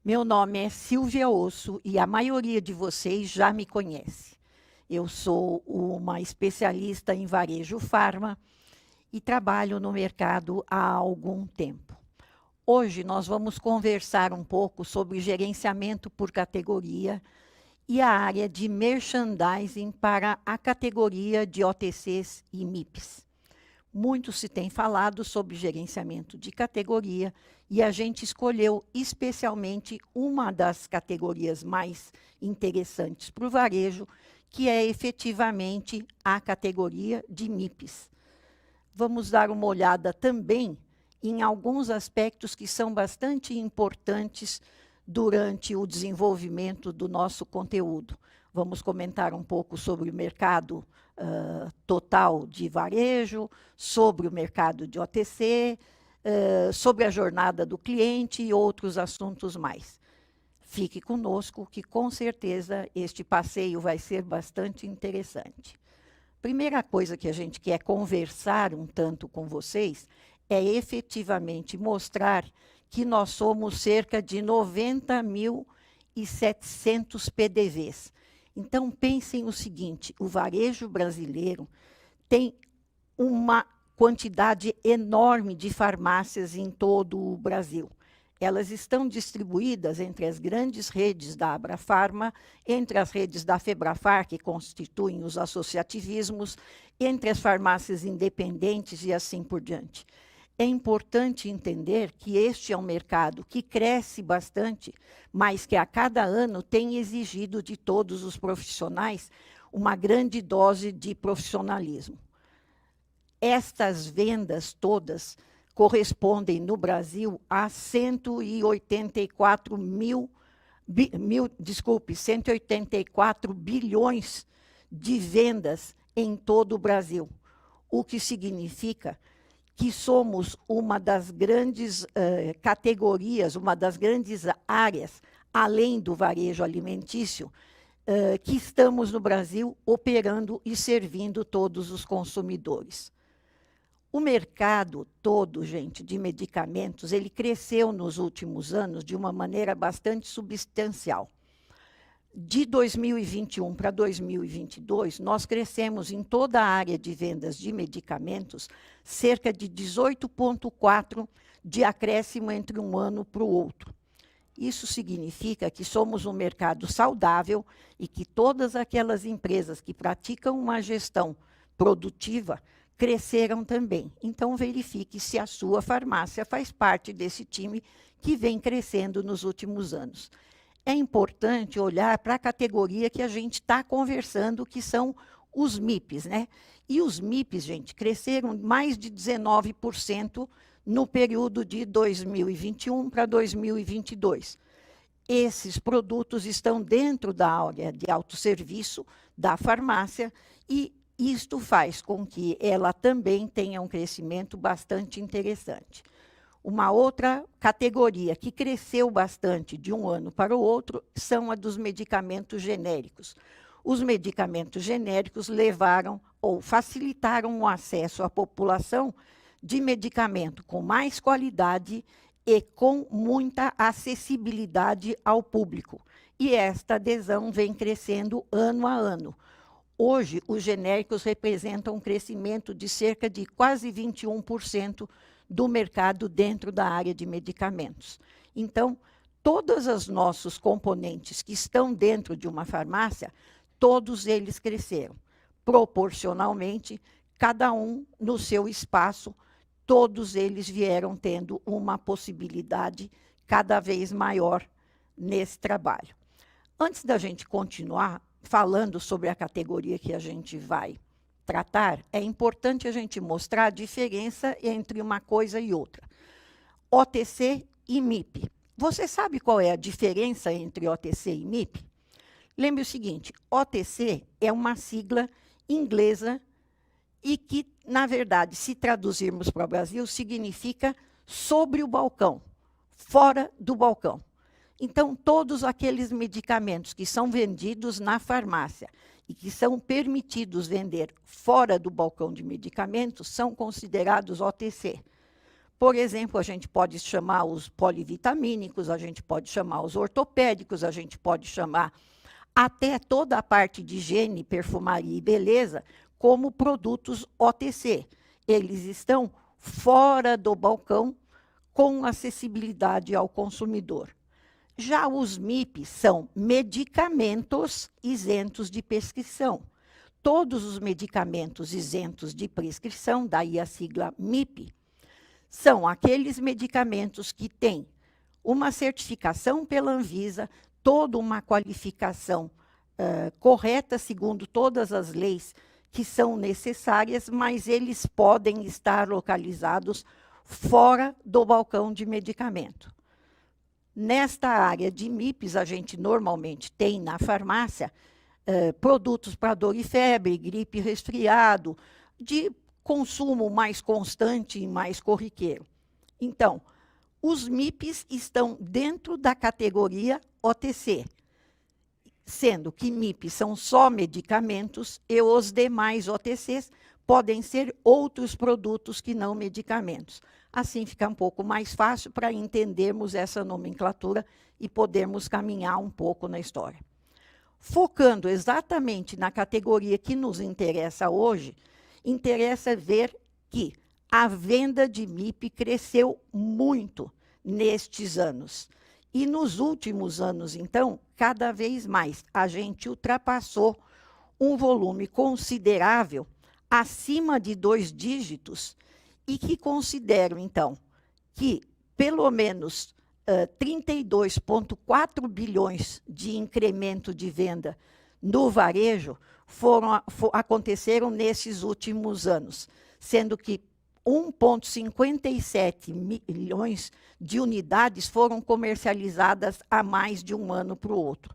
Meu nome é Silvia Osso e a maioria de vocês já me conhece. Eu sou uma especialista em varejo farma e trabalho no mercado há algum tempo. Hoje nós vamos conversar um pouco sobre gerenciamento por categoria e a área de merchandising para a categoria de OTCs e MIPs. Muito se tem falado sobre gerenciamento de categoria e a gente escolheu especialmente uma das categorias mais interessantes para o varejo, que é efetivamente a categoria de MIPs. Vamos dar uma olhada também em alguns aspectos que são bastante importantes durante o desenvolvimento do nosso conteúdo. Vamos comentar um pouco sobre o mercado total de varejo, sobre o mercado de OTC, sobre a jornada do cliente e outros assuntos mais. Fique conosco, que com certeza este passeio vai ser bastante interessante. Primeira coisa que a gente quer conversar um tanto com vocês é efetivamente mostrar que nós somos cerca de 90.700 PDVs. Então, pensem o seguinte, o varejo brasileiro tem uma quantidade enorme de farmácias em todo o Brasil. Elas estão distribuídas entre as grandes redes da Abrafarma, entre as redes da Febrafar, que constituem os associativismos, entre as farmácias independentes e assim por diante. É importante entender que este é um mercado que cresce bastante, mas que a cada ano tem exigido de todos os profissionais uma grande dose de profissionalismo. Estas vendas todas correspondem no Brasil a 184 bilhões de vendas em todo o Brasil, o que significa que somos uma das grandes categorias, uma das grandes áreas, além do varejo alimentício, que estamos no Brasil operando e servindo todos os consumidores. O mercado todo, gente, de medicamentos, ele cresceu nos últimos anos de uma maneira bastante substancial. De 2021 para 2022, nós crescemos em toda a área de vendas de medicamentos cerca de 18,4% de acréscimo entre um ano para o outro. Isso significa que somos um mercado saudável e que todas aquelas empresas que praticam uma gestão produtiva cresceram também. Então, verifique se a sua farmácia faz parte desse time que vem crescendo nos últimos anos. É importante olhar para a categoria que a gente está conversando, que são os MIPs, né? E os MIPs, gente, cresceram mais de 19% no período de 2021 para 2022. Esses produtos estão dentro da área de autosserviço da farmácia e isto faz com que ela também tenha um crescimento bastante interessante. Uma outra categoria que cresceu bastante de um ano para o outro são a dos medicamentos genéricos. Os medicamentos genéricos levaram ou facilitaram o acesso à população de medicamento com mais qualidade e com muita acessibilidade ao público. E esta adesão vem crescendo ano a ano. Hoje, os genéricos representam um crescimento de cerca de quase 21% do mercado dentro da área de medicamentos. Então, todos os nossos componentes que estão dentro de uma farmácia, todos eles cresceram. Proporcionalmente, cada um no seu espaço, todos eles vieram tendo uma possibilidade cada vez maior nesse trabalho. Antes da gente continuar falando sobre a categoria que a gente vai tratar, é importante a gente mostrar a diferença entre uma coisa e outra. OTC e MIP. Você sabe qual é a diferença entre OTC e MIP? Lembre o seguinte, OTC é uma sigla inglesa e que, na verdade, se traduzirmos para o Brasil, significa sobre o balcão, fora do balcão. Então, todos aqueles medicamentos que são vendidos na farmácia e que são permitidos vender fora do balcão de medicamentos são considerados OTC. Por exemplo, a gente pode chamar os polivitamínicos, a gente pode chamar os ortopédicos, a gente pode chamar até toda a parte de higiene, perfumaria e beleza como produtos OTC. Eles estão fora do balcão com acessibilidade ao consumidor. Já os MIPs são medicamentos isentos de prescrição. Todos os medicamentos isentos de prescrição, daí a sigla MIP, são aqueles medicamentos que têm uma certificação pela Anvisa, toda uma qualificação correta, segundo todas as leis que são necessárias, mas eles podem estar localizados fora do balcão de medicamento. Nesta área de MIPs, a gente normalmente tem na farmácia produtos para dor e febre, gripe, resfriado, de consumo mais constante e mais corriqueiro. Então, os MIPs estão dentro da categoria OTC, sendo que MIPs são só medicamentos e os demais OTCs podem ser outros produtos que não medicamentos. Assim fica um pouco mais fácil para entendermos essa nomenclatura e podermos caminhar um pouco na história. Focando exatamente na categoria que nos interessa hoje, interessa ver que a venda de MIP cresceu muito nestes anos. E nos últimos anos, então, cada vez mais, a gente ultrapassou um volume considerável, acima de 2 dígitos, e que consideram, então, que pelo menos 32,4 bilhões de incremento de venda no varejo aconteceram nesses últimos anos, sendo que 1,57 milhões de unidades foram comercializadas há mais de um ano para o outro.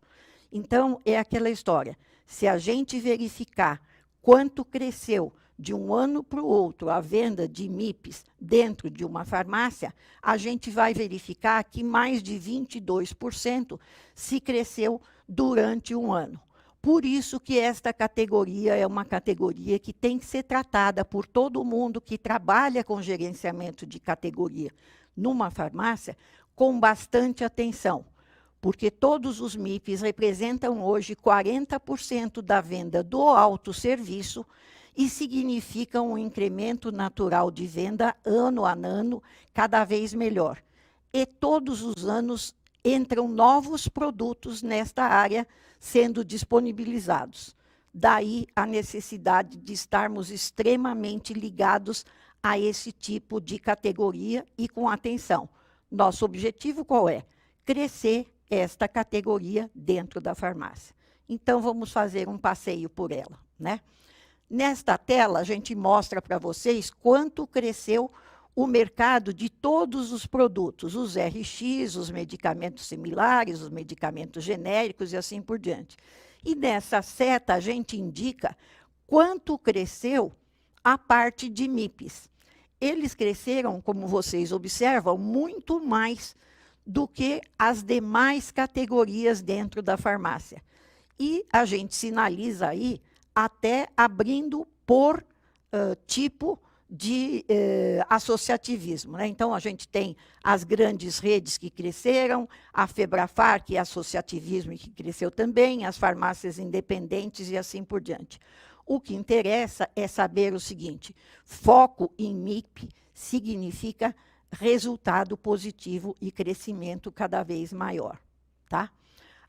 Então, é aquela história. Se a gente verificar quanto cresceu de um ano para o outro a venda de MIPs dentro de uma farmácia, a gente vai verificar que mais de 22% se cresceu durante um ano. Por isso que esta categoria é uma categoria que tem que ser tratada por todo mundo que trabalha com gerenciamento de categoria numa farmácia com bastante atenção, porque todos os MIPs representam hoje 40% da venda do autosserviço e significam um incremento natural de venda ano a ano, cada vez melhor. E todos os anos entram novos produtos nesta área sendo disponibilizados. Daí a necessidade de estarmos extremamente ligados a esse tipo de categoria e com atenção. Nosso objetivo qual é? Crescer esta categoria dentro da farmácia. Então, vamos fazer um passeio por ela, né? Nesta tela, a gente mostra para vocês quanto cresceu o mercado de todos os produtos, os RX, os medicamentos similares, os medicamentos genéricos e assim por diante. E nessa seta, a gente indica quanto cresceu a parte de MIPs. Eles cresceram, como vocês observam, muito mais do que as demais categorias dentro da farmácia. E a gente sinaliza aí até abrindo por tipo de associativismo, né? Então, a gente tem as grandes redes que cresceram, a Febrafar, que é associativismo e que cresceu também, as farmácias independentes e assim por diante. O que interessa é saber o seguinte: foco em MIP significa resultado positivo e crescimento cada vez maior, tá?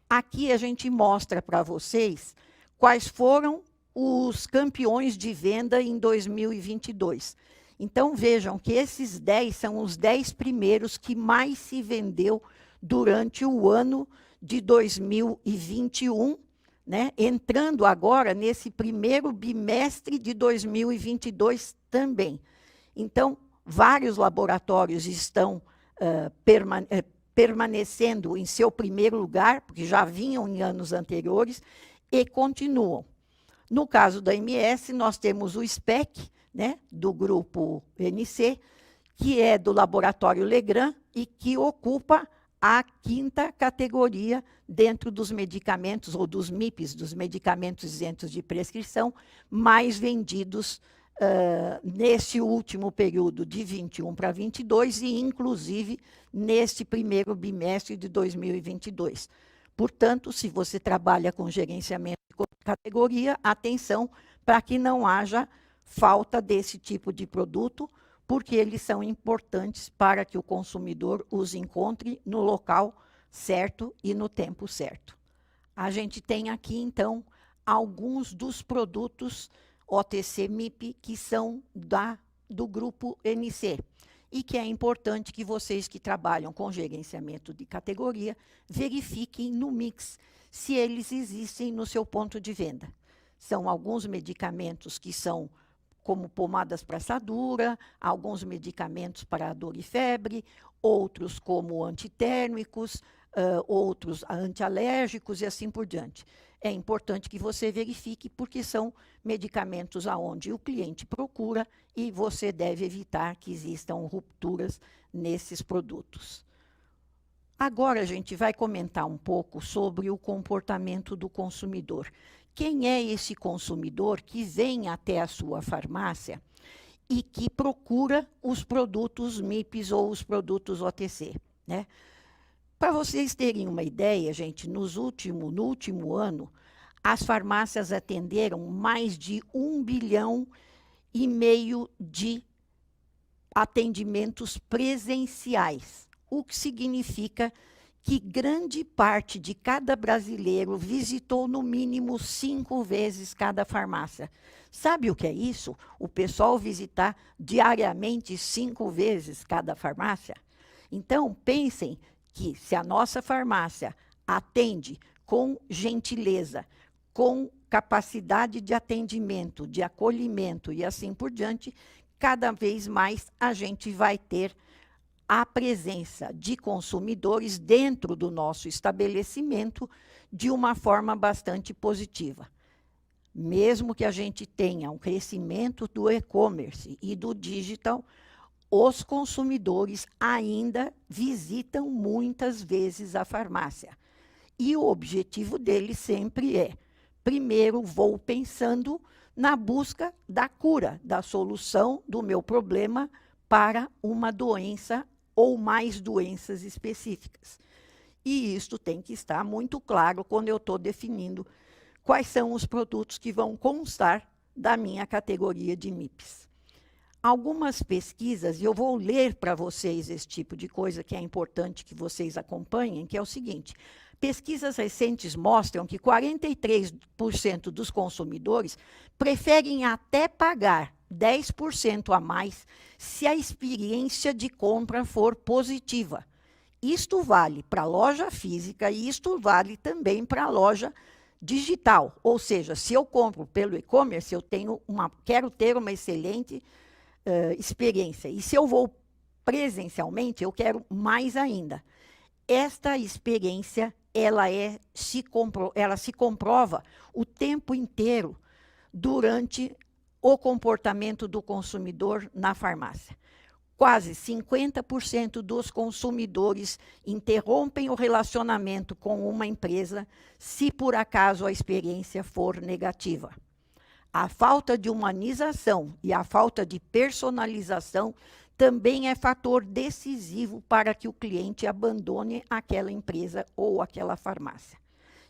Aqui a gente mostra para vocês quais foram os campeões de venda em 2022. Então, vejam que esses 10 são os 10 primeiros que mais se vendeu durante o ano de 2021, né? Entrando agora nesse primeiro bimestre de 2022 também. Então, vários laboratórios estão permanecendo em seu primeiro lugar, porque já vinham em anos anteriores, e continuam. No caso da MS, nós temos o SPEC, né, do grupo NC, que é do laboratório Legrand e que ocupa a 5ª categoria dentro dos medicamentos, ou dos MIPs, dos medicamentos isentos de prescrição, mais vendidos nesse último período de 21 para 22 e, inclusive, neste primeiro bimestre de 2022. Portanto, se você trabalha com gerenciamento de categoria, atenção para que não haja falta desse tipo de produto, porque eles são importantes para que o consumidor os encontre no local certo e no tempo certo. A gente tem aqui, então, alguns dos produtos OTC MIP que são do grupo NC e que é importante que vocês que trabalham com gerenciamento de categoria verifiquem no mix se eles existem no seu ponto de venda. São alguns medicamentos que são como pomadas para assadura, alguns medicamentos para dor e febre, outros como antitérmicos, outros antialérgicos e assim por diante. É importante que você verifique, porque são medicamentos aonde o cliente procura e você deve evitar que existam rupturas nesses produtos. Agora a gente vai comentar um pouco sobre o comportamento do consumidor. Quem é esse consumidor que vem até a sua farmácia e que procura os produtos MIPs ou os produtos OTC, né? Para vocês terem uma ideia, gente, no último ano, as farmácias atenderam mais de 1,5 bilhão de atendimentos presenciais, o que significa que grande parte de cada brasileiro visitou no mínimo 5 vezes cada farmácia. Sabe o que é isso? O pessoal visitar diariamente 5 vezes cada farmácia? Então, pensem que se a nossa farmácia atende com gentileza, com capacidade de atendimento, de acolhimento e assim por diante, cada vez mais a gente vai ter a presença de consumidores dentro do nosso estabelecimento de uma forma bastante positiva. Mesmo que a gente tenha um crescimento do e-commerce e do digital, os consumidores ainda visitam muitas vezes a farmácia. E o objetivo deles sempre é, primeiro vou pensando na busca da cura, da solução do meu problema para uma doença ou mais doenças específicas. E isto tem que estar muito claro quando eu estou definindo quais são os produtos que vão constar da minha categoria de MIPs. Algumas pesquisas, e eu vou ler para vocês esse tipo de coisa que é importante que vocês acompanhem, que é o seguinte: pesquisas recentes mostram que 43% dos consumidores preferem até pagar 10% a mais se a experiência de compra for positiva. Isto vale para a loja física e isto vale também para a loja digital. Ou seja, se eu compro pelo e-commerce, eu quero ter uma excelente experiência. E se eu vou presencialmente, eu quero mais ainda. Esta experiência, ela se comprova o tempo inteiro durante o comportamento do consumidor na farmácia. Quase 50% dos consumidores interrompem o relacionamento com uma empresa se por acaso a experiência for negativa. A falta de humanização e a falta de personalização também é fator decisivo para que o cliente abandone aquela empresa ou aquela farmácia.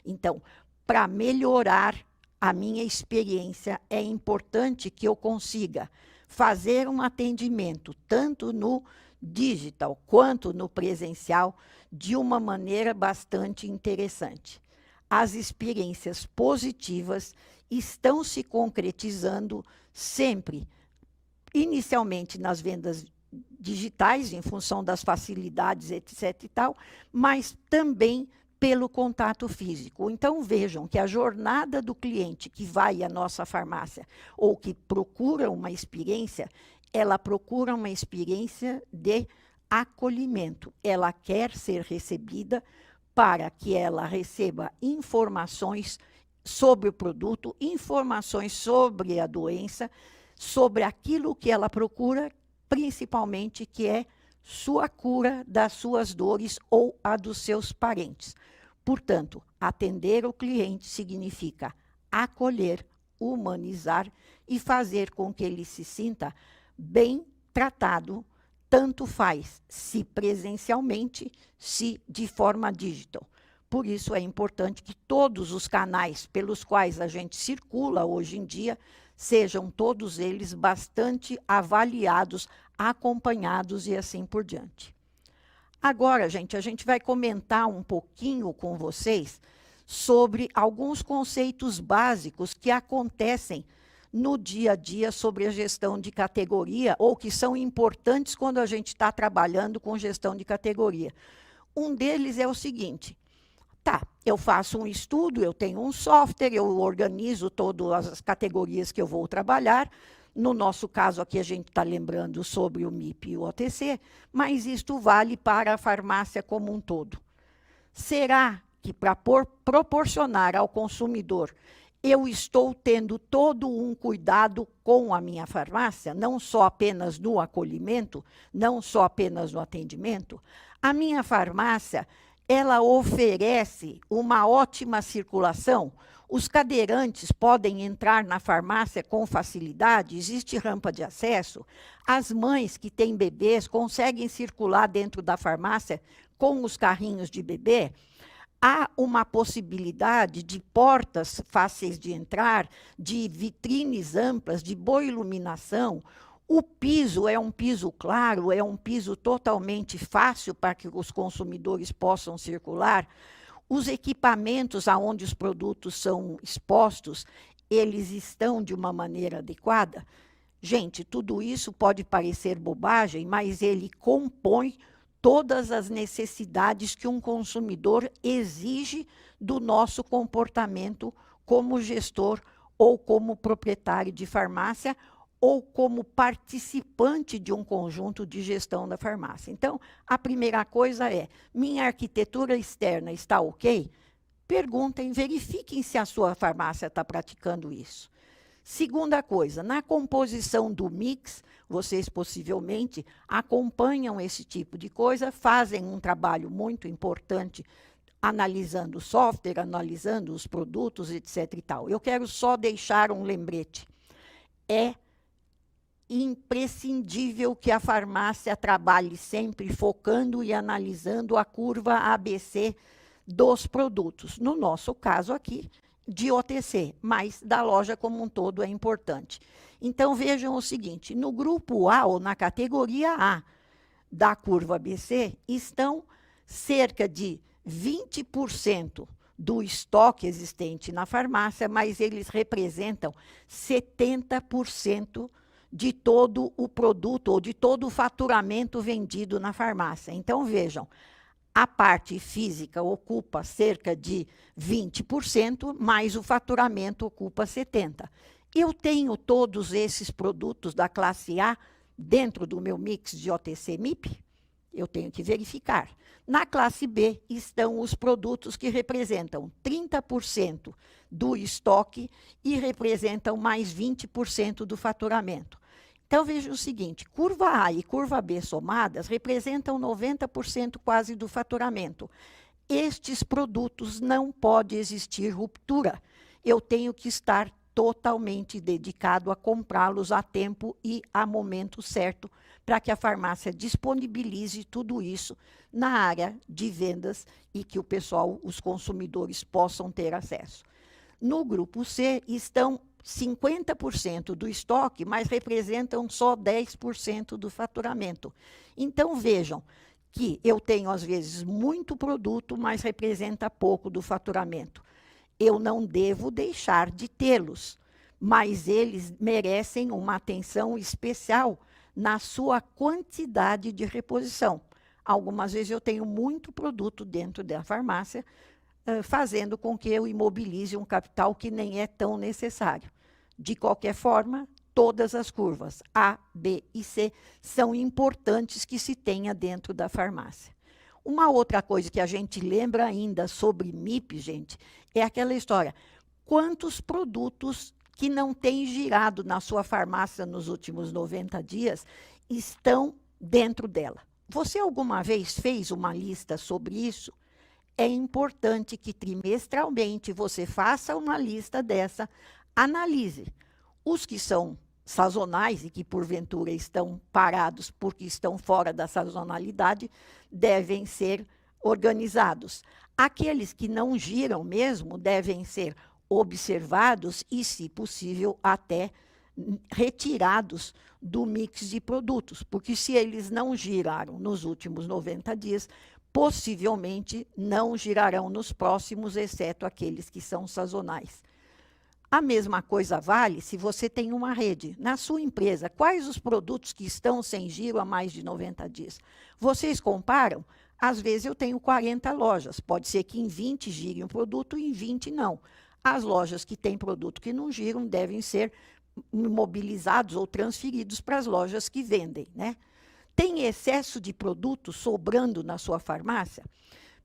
Então, para melhorar a minha experiência, é importante que eu consiga fazer um atendimento, tanto no digital quanto no presencial, de uma maneira bastante interessante. As experiências positivas estão se concretizando sempre, inicialmente nas vendas digitais, em função das facilidades, etc. e tal, mas também pelo contato físico. Então, vejam que a jornada do cliente que vai à nossa farmácia ou que procura uma experiência, ela procura uma experiência de acolhimento. Ela quer ser recebida para que ela receba informações sobre o produto, informações sobre a doença, sobre aquilo que ela procura, principalmente que é sua cura das suas dores ou a dos seus parentes. Portanto, atender o cliente significa acolher, humanizar e fazer com que ele se sinta bem tratado, tanto faz, se presencialmente, se de forma digital. Por isso é importante que todos os canais pelos quais a gente circula hoje em dia, sejam todos eles bastante avaliados, acompanhados e assim por diante. Agora, gente, a gente vai comentar um pouquinho com vocês sobre alguns conceitos básicos que acontecem no dia a dia sobre a gestão de categoria, ou que são importantes quando a gente está trabalhando com gestão de categoria. Um deles é o seguinte: tá, eu faço um estudo, eu tenho um software, eu organizo todas as categorias que eu vou trabalhar. No nosso caso aqui, a gente está lembrando sobre o MIP e o OTC, mas isto vale para a farmácia como um todo. Será que para proporcionar ao consumidor, eu estou tendo todo um cuidado com a minha farmácia, não só apenas no acolhimento, não só apenas no atendimento? A minha farmácia, ela oferece uma ótima circulação. Os cadeirantes podem entrar na farmácia com facilidade, existe rampa de acesso. As mães que têm bebês conseguem circular dentro da farmácia com os carrinhos de bebê. Há uma possibilidade de portas fáceis de entrar, de vitrines amplas, de boa iluminação. O piso é um piso claro, é um piso totalmente fácil para que os consumidores possam circular. Os equipamentos aonde os produtos são expostos, eles estão de uma maneira adequada? Gente, tudo isso pode parecer bobagem, mas ele compõe todas as necessidades que um consumidor exige do nosso comportamento como gestor ou como proprietário de farmácia ou como participante de um conjunto de gestão da farmácia. Então, a primeira coisa é, minha arquitetura externa está ok? Perguntem, verifiquem se a sua farmácia está praticando isso. Segunda coisa, na composição do mix, vocês possivelmente acompanham esse tipo de coisa, fazem um trabalho muito importante analisando o software, analisando os produtos, etc. e tal. Eu quero só deixar um lembrete. É imprescindível que a farmácia trabalhe sempre focando e analisando a curva ABC dos produtos. No nosso caso aqui, de OTC, mas da loja como um todo é importante. Então, vejam o seguinte, no grupo A, ou na categoria A da curva ABC, estão cerca de 20% do estoque existente na farmácia, mas eles representam 70% de todo o produto, ou de todo o faturamento vendido na farmácia. Então, vejam, a parte física ocupa cerca de 20%, mas o faturamento ocupa 70%. Eu tenho todos esses produtos da classe A dentro do meu mix de OTC MIP? Eu tenho que verificar. Na classe B estão os produtos que representam 30% do estoque e representam mais 20% do faturamento. Então, veja o seguinte, curva A e curva B somadas representam 90% quase do faturamento. Estes produtos não pode existir ruptura. Eu tenho que estar totalmente dedicado a comprá-los a tempo e a momento certo, para que a farmácia disponibilize tudo isso na área de vendas e que o pessoal, os consumidores, possam ter acesso. No grupo C estão 50% do estoque, mas representam só 10% do faturamento. Então, vejam que eu tenho, às vezes, muito produto, mas representa pouco do faturamento. Eu não devo deixar de tê-los, mas eles merecem uma atenção especial na sua quantidade de reposição. Algumas vezes eu tenho muito produto dentro da farmácia, fazendo com que eu imobilize um capital que nem é tão necessário. De qualquer forma, todas as curvas A, B e C são importantes que se tenha dentro da farmácia. Uma outra coisa que a gente lembra ainda sobre MIP, gente, é aquela história. Quantos produtos que não têm girado na sua farmácia nos últimos 90 dias estão dentro dela? Você alguma vez fez uma lista sobre isso? É importante que trimestralmente você faça uma lista dessa, analise Os que são sazonais e que, porventura, estão parados porque estão fora da sazonalidade, devem ser organizados. Aqueles que não giram mesmo devem ser observados e, se possível, até retirados do mix de produtos, porque se eles não giraram nos últimos 90 dias, possivelmente não girarão nos próximos, exceto aqueles que são sazonais. A mesma coisa vale se você tem uma rede. Na sua empresa, quais os produtos que estão sem giro há mais de 90 dias? Vocês comparam? Às vezes eu tenho 40 lojas. Pode ser que em 20 gire um produto e em 20 não. As lojas que têm produto que não giram devem ser mobilizados ou transferidos para as lojas que vendem, né? Tem excesso de produto sobrando na sua farmácia?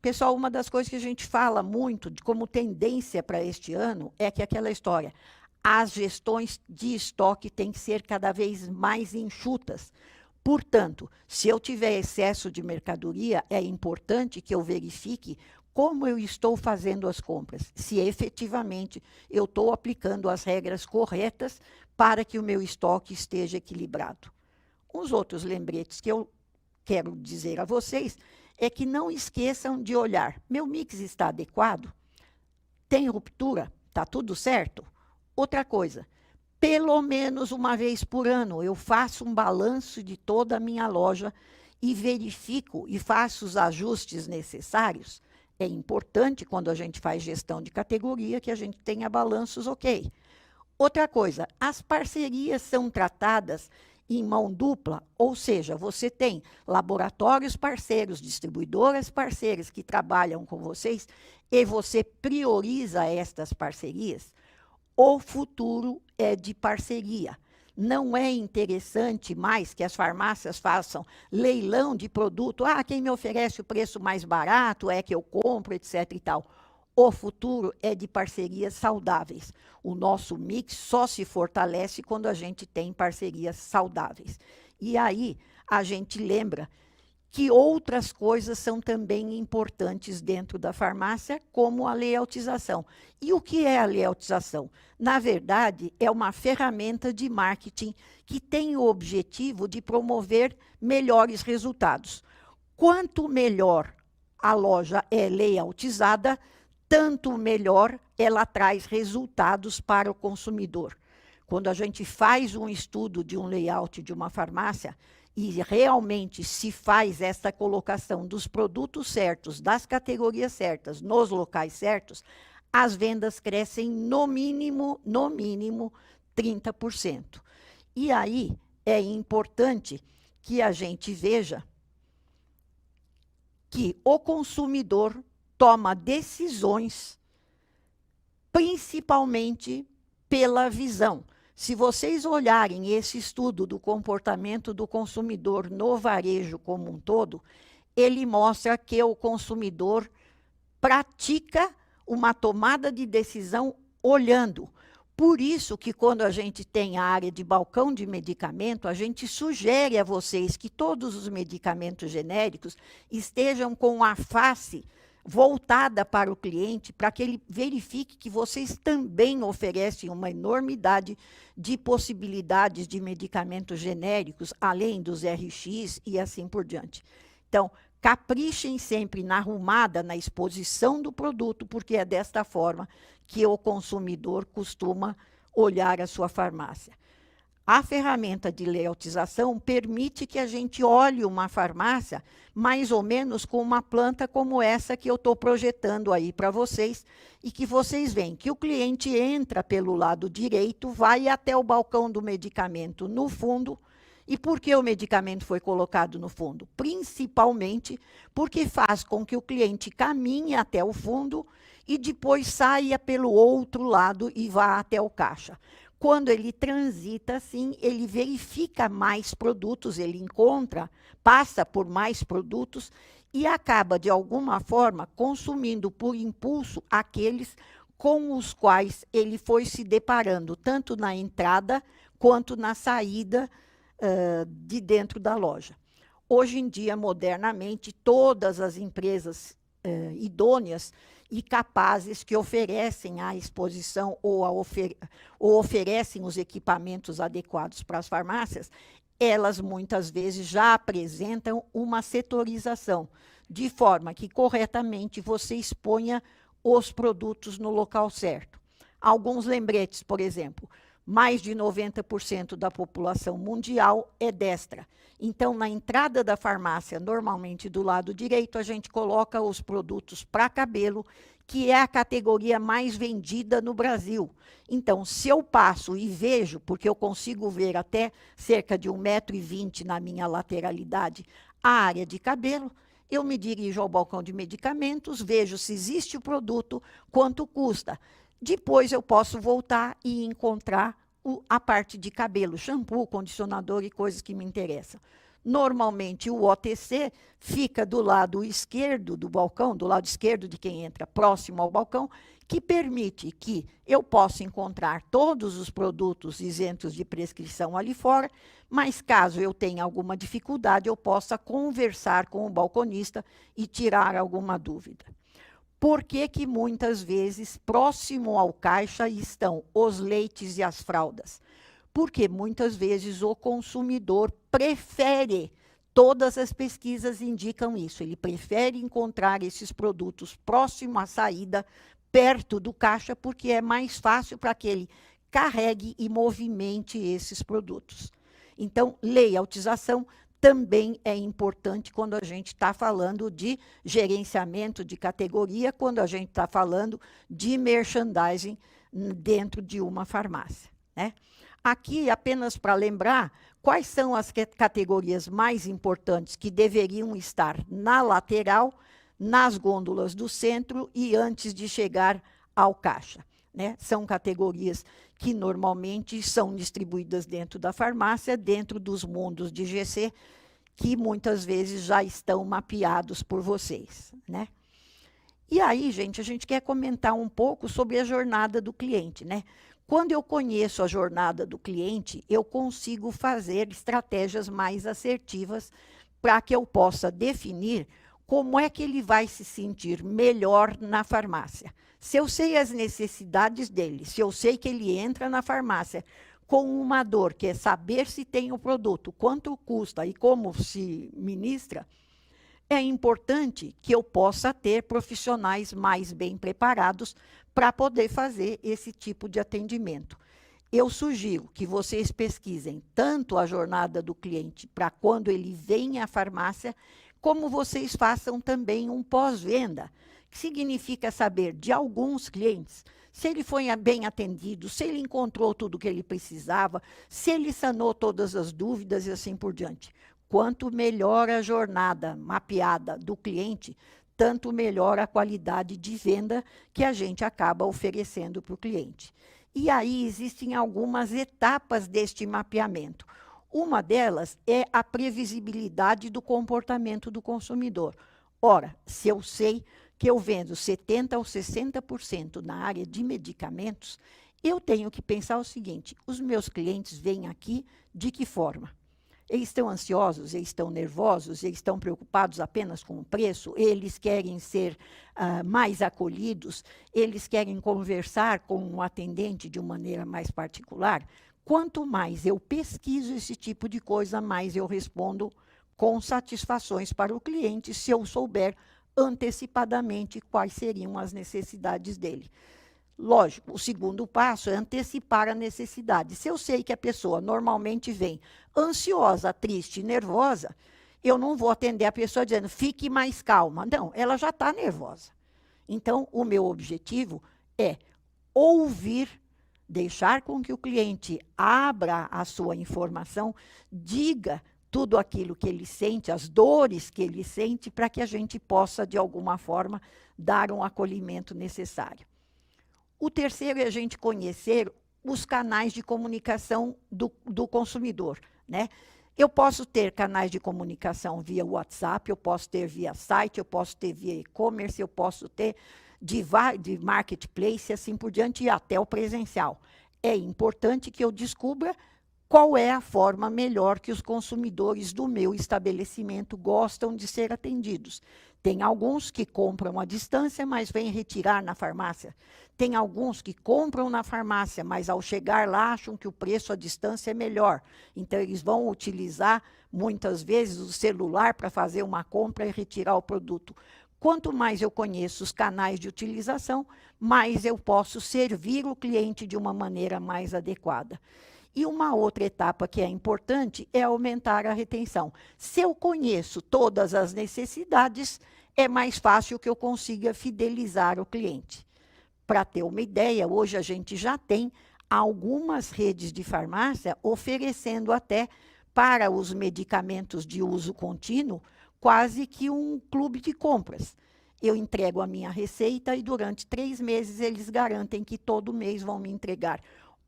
Pessoal, uma das coisas que a gente fala muito de como tendência para este ano é que aquela história, as gestões de estoque têm que ser cada vez mais enxutas. Portanto, se eu tiver excesso de mercadoria, é importante que eu verifique como eu estou fazendo as compras, se efetivamente eu estou aplicando as regras corretas para que o meu estoque esteja equilibrado. Os outros lembretes que eu quero dizer a vocês é que não esqueçam de olhar, meu mix está adequado? Tem ruptura? Está tudo certo? Outra coisa, pelo menos uma vez por ano eu faço um balanço de toda a minha loja e verifico e faço os ajustes necessários. É importante, quando a gente faz gestão de categoria, que a gente tenha balanços ok. Outra coisa, as parcerias são tratadas em mão dupla, ou seja, você tem laboratórios parceiros, distribuidoras parceiras que trabalham com vocês e você prioriza estas parcerias. O futuro é de parceria. Não é interessante mais que as farmácias façam leilão de produto. Ah, quem me oferece o preço mais barato é que eu compro, etc. e tal. O futuro é de parcerias saudáveis. O nosso mix só se fortalece quando a gente tem parcerias saudáveis. E aí a gente lembra que outras coisas são também importantes dentro da farmácia, como a layoutização. E o que é a layoutização? Na verdade, é uma ferramenta de marketing que tem o objetivo de promover melhores resultados. Quanto melhor a loja é layoutizada, tanto melhor ela traz resultados para o consumidor. Quando a gente faz um estudo de um layout de uma farmácia e realmente se faz essa colocação dos produtos certos, das categorias certas, nos locais certos, as vendas crescem no mínimo 30%. E aí é importante que a gente veja que o consumidor toma decisões principalmente pela visão. Se vocês olharem esse estudo do comportamento do consumidor no varejo como um todo, ele mostra que o consumidor pratica uma tomada de decisão olhando. Por isso que quando a gente tem a área de balcão de medicamento, a gente sugere a vocês que todos os medicamentos genéricos estejam com a face voltada para o cliente, para que ele verifique que vocês também oferecem uma enormidade de possibilidades de medicamentos genéricos, além dos RX e assim por diante. Então, caprichem sempre na arrumada, na exposição do produto, porque é desta forma que o consumidor costuma olhar a sua farmácia. A ferramenta de layoutização permite que a gente olhe uma farmácia mais ou menos com uma planta como essa que eu estou projetando aí para vocês, e que vocês veem que o cliente entra pelo lado direito, vai até o balcão do medicamento no fundo. E por que o medicamento foi colocado no fundo? Principalmente porque faz com que o cliente caminhe até o fundo e depois saia pelo outro lado e vá até o caixa. Quando ele transita assim, ele verifica mais produtos, ele encontra, passa por mais produtos e acaba, de alguma forma, consumindo por impulso aqueles com os quais ele foi se deparando, tanto na entrada quanto na saída de dentro da loja. Hoje em dia, modernamente, todas as empresas idôneas e capazes que oferecem a exposição ou oferecem os equipamentos adequados para as farmácias, elas muitas vezes já apresentam uma setorização, de forma que corretamente você exponha os produtos no local certo. Alguns lembretes, por exemplo, mais de 90% da população mundial é destra. Então, na entrada da farmácia, normalmente do lado direito, a gente coloca os produtos para cabelo, que é a categoria mais vendida no Brasil. Então, se eu passo e vejo, porque eu consigo ver até cerca de 1,20 m na minha lateralidade, a área de cabelo, eu me dirijo ao balcão de medicamentos, vejo se existe o produto, quanto custa. Depois eu posso voltar e encontrar a parte de cabelo, shampoo, condicionador e coisas que me interessam. Normalmente o OTC fica do lado esquerdo do balcão, do lado esquerdo de quem entra, próximo ao balcão, que permite que eu possa encontrar todos os produtos isentos de prescrição ali fora, mas caso eu tenha alguma dificuldade, eu possa conversar com o balconista e tirar alguma dúvida. Por que que muitas vezes, próximo ao caixa, estão os leites e as fraldas? Porque muitas vezes o consumidor prefere, todas as pesquisas indicam isso, ele prefere encontrar esses produtos próximo à saída, perto do caixa, porque é mais fácil para que ele carregue e movimente esses produtos. Então, layoutização também é importante quando a gente está falando de gerenciamento de categoria, quando a gente está falando de merchandising dentro de uma farmácia, né? Aqui, apenas para lembrar, quais são as categorias mais importantes que deveriam estar na lateral, nas gôndolas do centro e antes de chegar ao caixa, né? São categorias que normalmente são distribuídas dentro da farmácia, dentro dos mundos de GC, que muitas vezes já estão mapeados por vocês, né? E aí, gente, a gente quer comentar um pouco sobre a jornada do cliente, né? Quando eu conheço a jornada do cliente, eu consigo fazer estratégias mais assertivas para que eu possa definir como é que ele vai se sentir melhor na farmácia. Se eu sei as necessidades dele, se eu sei que ele entra na farmácia com uma dor, que é saber se tem o produto, quanto custa e como se ministra, é importante que eu possa ter profissionais mais bem preparados para poder fazer esse tipo de atendimento. Eu sugiro que vocês pesquisem tanto a jornada do cliente para quando ele vem à farmácia, como vocês façam também um pós-venda, que significa saber de alguns clientes se ele foi bem atendido, se ele encontrou tudo o que ele precisava, se ele sanou todas as dúvidas e assim por diante. Quanto melhor a jornada mapeada do cliente, tanto melhor a qualidade de venda que a gente acaba oferecendo para o cliente. E aí existem algumas etapas deste mapeamento. Uma delas é a previsibilidade do comportamento do consumidor. Ora, se eu sei que eu vendo 70% ou 60% na área de medicamentos, eu tenho que pensar o seguinte: os meus clientes vêm aqui de que forma? Eles estão ansiosos, eles estão nervosos, eles estão preocupados apenas com o preço, eles querem ser mais acolhidos, eles querem conversar com um atendente de uma maneira mais particular. Quanto mais eu pesquiso esse tipo de coisa, mais eu respondo com satisfações para o cliente, se eu souber antecipadamente quais seriam as necessidades dele. Lógico, o segundo passo é antecipar a necessidade. Se eu sei que a pessoa normalmente vem ansiosa, triste, nervosa, eu não vou atender a pessoa dizendo, fique mais calma. Não, ela já está nervosa. Então, o meu objetivo é ouvir, deixar com que o cliente abra a sua informação, diga tudo aquilo que ele sente, as dores que ele sente, para que a gente possa, de alguma forma, dar um acolhimento necessário. O terceiro é a gente conhecer os canais de comunicação do consumidor, né? Eu posso ter canais de comunicação via WhatsApp, eu posso ter via site, eu posso ter via e-commerce, eu posso ter de marketplace, assim por diante, e até o presencial. É importante que eu descubra qual é a forma melhor que os consumidores do meu estabelecimento gostam de ser atendidos. Tem alguns que compram à distância, mas vêm retirar na farmácia. Tem alguns que compram na farmácia, mas ao chegar lá acham que o preço à distância é melhor. Então, eles vão utilizar, muitas vezes, o celular para fazer uma compra e retirar o produto. Quanto mais eu conheço os canais de utilização, mais eu posso servir o cliente de uma maneira mais adequada. E uma outra etapa que é importante é aumentar a retenção. Se eu conheço todas as necessidades, é mais fácil que eu consiga fidelizar o cliente. Para ter uma ideia, hoje a gente já tem algumas redes de farmácia oferecendo até para os medicamentos de uso contínuo quase que um clube de compras. Eu entrego a minha receita e durante 3 meses eles garantem que todo mês vão me entregar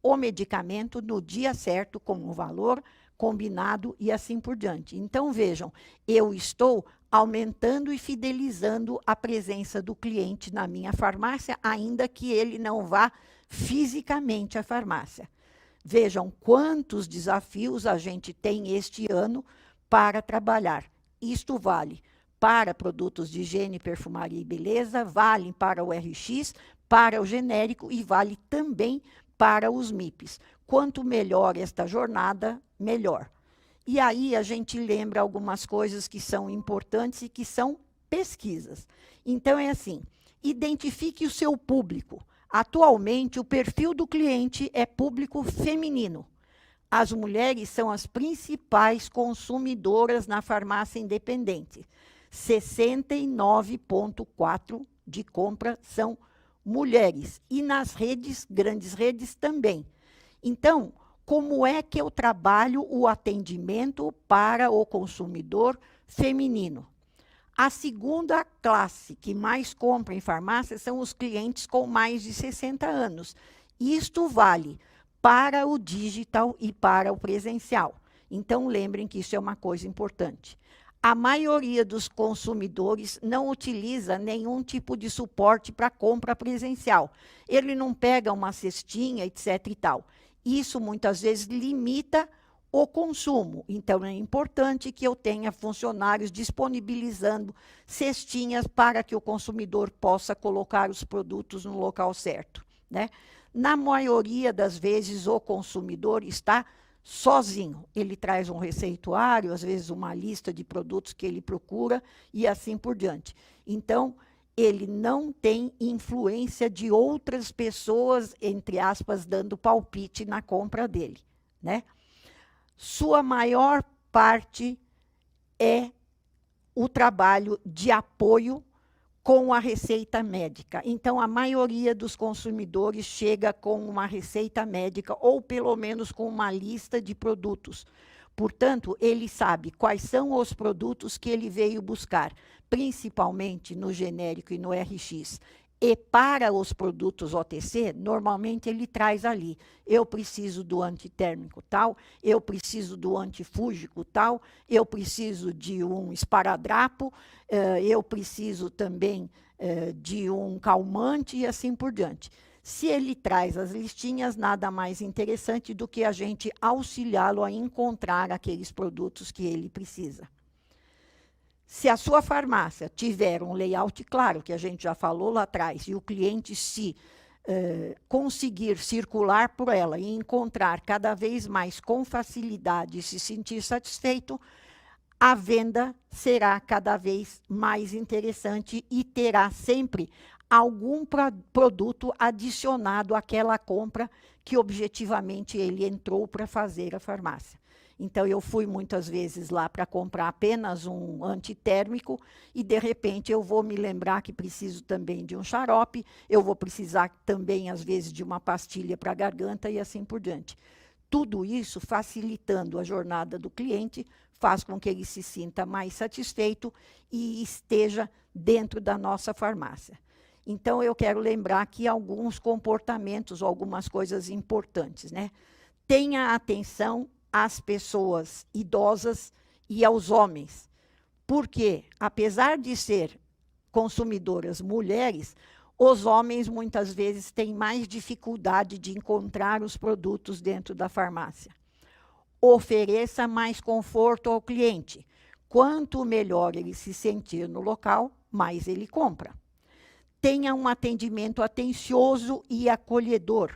o medicamento no dia certo, com o valor combinado e assim por diante. Então, vejam, eu estou aumentando e fidelizando a presença do cliente na minha farmácia, ainda que ele não vá fisicamente à farmácia. Vejam quantos desafios a gente tem este ano para trabalhar. Isto vale para produtos de higiene, perfumaria e beleza, vale para o RX, para o genérico e vale também para os MIPs. Quanto melhor esta jornada, melhor. E aí a gente lembra algumas coisas que são importantes e que são pesquisas. Então é assim, identifique o seu público. Atualmente, o perfil do cliente é público feminino. As mulheres são as principais consumidoras na farmácia independente. 69,4% de compra são mulheres. E nas redes, grandes redes também. Então, como é que eu trabalho o atendimento para o consumidor feminino? A segunda classe que mais compra em farmácia são os clientes com mais de 60 anos. Isto vale para o digital e para o presencial. Então, lembrem que isso é uma coisa importante. A maioria dos consumidores não utiliza nenhum tipo de suporte para compra presencial. Ele não pega uma cestinha, etc. e tal. Isso, muitas vezes, limita o consumo. Então, é importante que eu tenha funcionários disponibilizando cestinhas para que o consumidor possa colocar os produtos no local certo, né? Na maioria das vezes, o consumidor está sozinho. Ele traz um receituário, às vezes uma lista de produtos que ele procura e assim por diante. Então, ele não tem influência de outras pessoas, entre aspas, dando palpite na compra dele, né? Sua maior parte é o trabalho de apoio com a receita médica. Então, a maioria dos consumidores chega com uma receita médica ou, pelo menos, com uma lista de produtos. Portanto, ele sabe quais são os produtos que ele veio buscar, principalmente no genérico e no RX. E para os produtos OTC, normalmente ele traz ali, eu preciso do antitérmico tal, eu preciso do antifúngico tal, eu preciso de um esparadrapo, eu preciso também de um calmante e assim por diante. Se ele traz as listinhas, nada mais interessante do que a gente auxiliá-lo a encontrar aqueles produtos que ele precisa. Se a sua farmácia tiver um layout claro, que a gente já falou lá atrás, e o cliente se conseguir circular por ela e encontrar cada vez mais com facilidade e se sentir satisfeito, a venda será cada vez mais interessante e terá sempre algum produto adicionado àquela compra que objetivamente ele entrou para fazer a farmácia. Então, eu fui muitas vezes lá para comprar apenas um antitérmico e, de repente, eu vou me lembrar que preciso também de um xarope, eu vou precisar também, às vezes, de uma pastilha para a garganta e assim por diante. Tudo isso, facilitando a jornada do cliente, faz com que ele se sinta mais satisfeito e esteja dentro da nossa farmácia. Então, eu quero lembrar aqui alguns comportamentos, algumas coisas importantes, né? Tenha atenção às pessoas idosas e aos homens, porque, apesar de ser consumidoras mulheres, os homens muitas vezes têm mais dificuldade de encontrar os produtos dentro da farmácia. Ofereça mais conforto ao cliente. Quanto melhor ele se sentir no local, mais ele compra. Tenha um atendimento atencioso e acolhedor.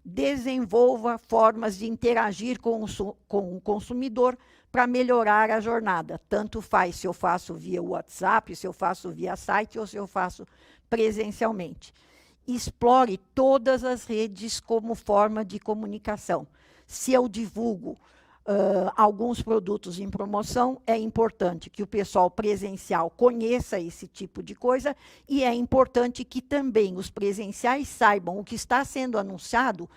Desenvolva formas de interagir com o consumidor para melhorar a jornada. Tanto faz se eu faço via WhatsApp, se eu faço via site ou se eu faço presencialmente. Explore todas as redes como forma de comunicação. Se eu divulgo alguns produtos em promoção, é importante que o pessoal presencial conheça esse tipo de coisa e é importante que também os presenciais saibam o que está sendo anunciado,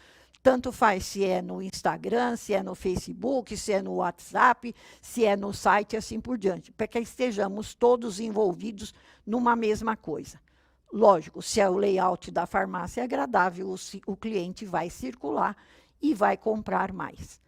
tanto faz se é no Instagram, se é no Facebook, se é no WhatsApp, se é no site, assim por diante, para que estejamos todos envolvidos numa mesma coisa. Lógico, se o layout da farmácia é agradável, o cliente vai circular e vai comprar mais.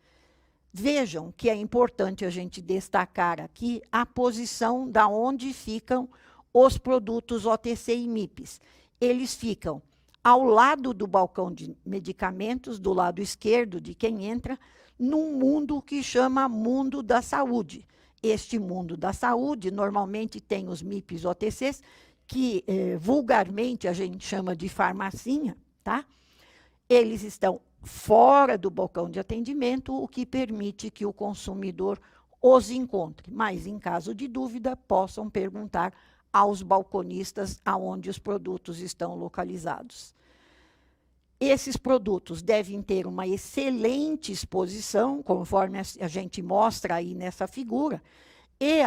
Vejam que é importante a gente destacar aqui a posição da onde ficam os produtos OTC e MIPs. Eles ficam ao lado do balcão de medicamentos, do lado esquerdo de quem entra, num mundo que chama mundo da saúde. Este mundo da saúde normalmente tem os MIPs OTCs, que vulgarmente a gente chama de farmacinha, tá? Eles estão fora do balcão de atendimento, o que permite que o consumidor os encontre. Mas, em caso de dúvida, possam perguntar aos balconistas aonde os produtos estão localizados. Esses produtos devem ter uma excelente exposição, conforme a gente mostra aí nessa figura, e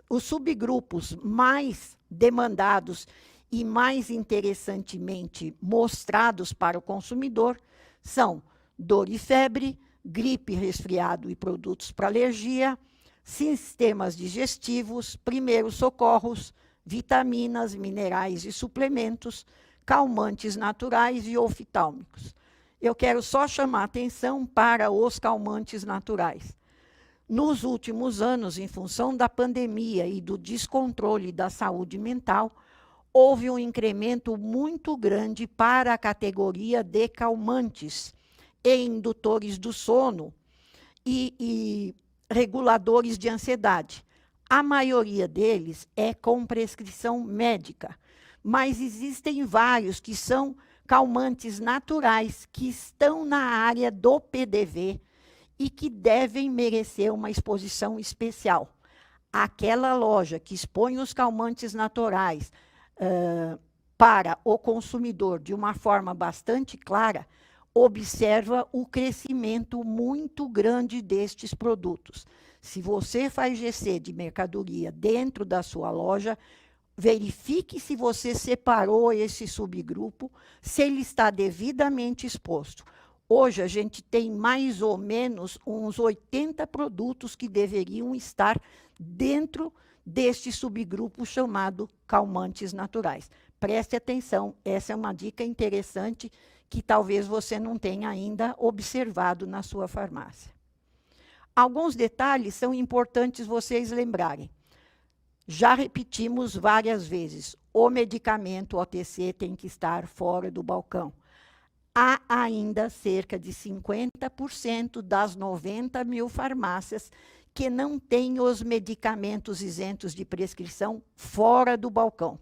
os subgrupos mais demandados e mais interessantemente mostrados para o consumidor são dor e febre, gripe, resfriado e produtos para alergia, sistemas digestivos, primeiros socorros, vitaminas, minerais e suplementos, calmantes naturais e oftálmicos. Eu quero só chamar a atenção para os calmantes naturais. Nos últimos anos, em função da pandemia e do descontrole da saúde mental, houve um incremento muito grande para a categoria de calmantes e indutores do sono e reguladores de ansiedade. A maioria deles é com prescrição médica, mas existem vários que são calmantes naturais que estão na área do PDV e que devem merecer uma exposição especial. Aquela loja que expõe os calmantes naturais para o consumidor de uma forma bastante clara, observa o crescimento muito grande destes produtos. Se você faz GC de mercadoria dentro da sua loja, verifique se você separou esse subgrupo, se ele está devidamente exposto. Hoje, a gente tem mais ou menos uns 80 produtos que deveriam estar dentro deste subgrupo chamado calmantes naturais. Preste atenção, essa é uma dica interessante que talvez você não tenha ainda observado na sua farmácia. Alguns detalhes são importantes vocês lembrarem. Já repetimos várias vezes, o medicamento OTC tem que estar fora do balcão. Há ainda cerca de 50% das 90 mil farmácias que não têm os medicamentos isentos de prescrição fora do balcão.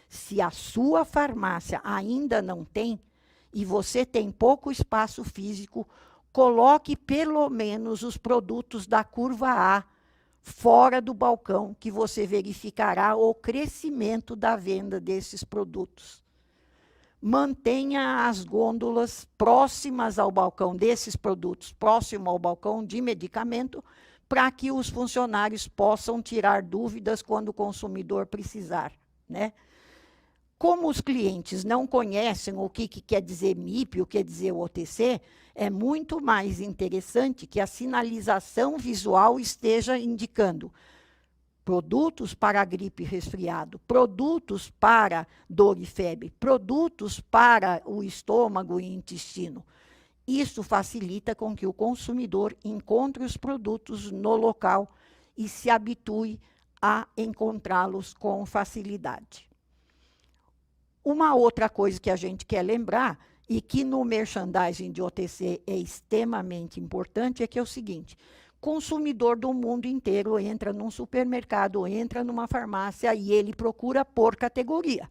Se a sua farmácia ainda não tem, e você tem pouco espaço físico, coloque pelo menos os produtos da curva A fora do balcão, que você verificará o crescimento da venda desses produtos. Mantenha as gôndolas próximas ao balcão desses produtos, próximo ao balcão de medicamento, para que os funcionários possam tirar dúvidas quando o consumidor precisar, né? Como os clientes não conhecem o que quer dizer MIP, o que quer dizer OTC, é muito mais interessante que a sinalização visual esteja indicando produtos para gripe e resfriado, produtos para dor e febre, produtos para o estômago e intestino. Isso facilita com que o consumidor encontre os produtos no local e se habitue a encontrá-los com facilidade. Uma outra coisa que a gente quer lembrar e que no merchandising de OTC é extremamente importante, é que é o seguinte: consumidor do mundo inteiro entra num supermercado, entra numa farmácia e ele procura por categoria.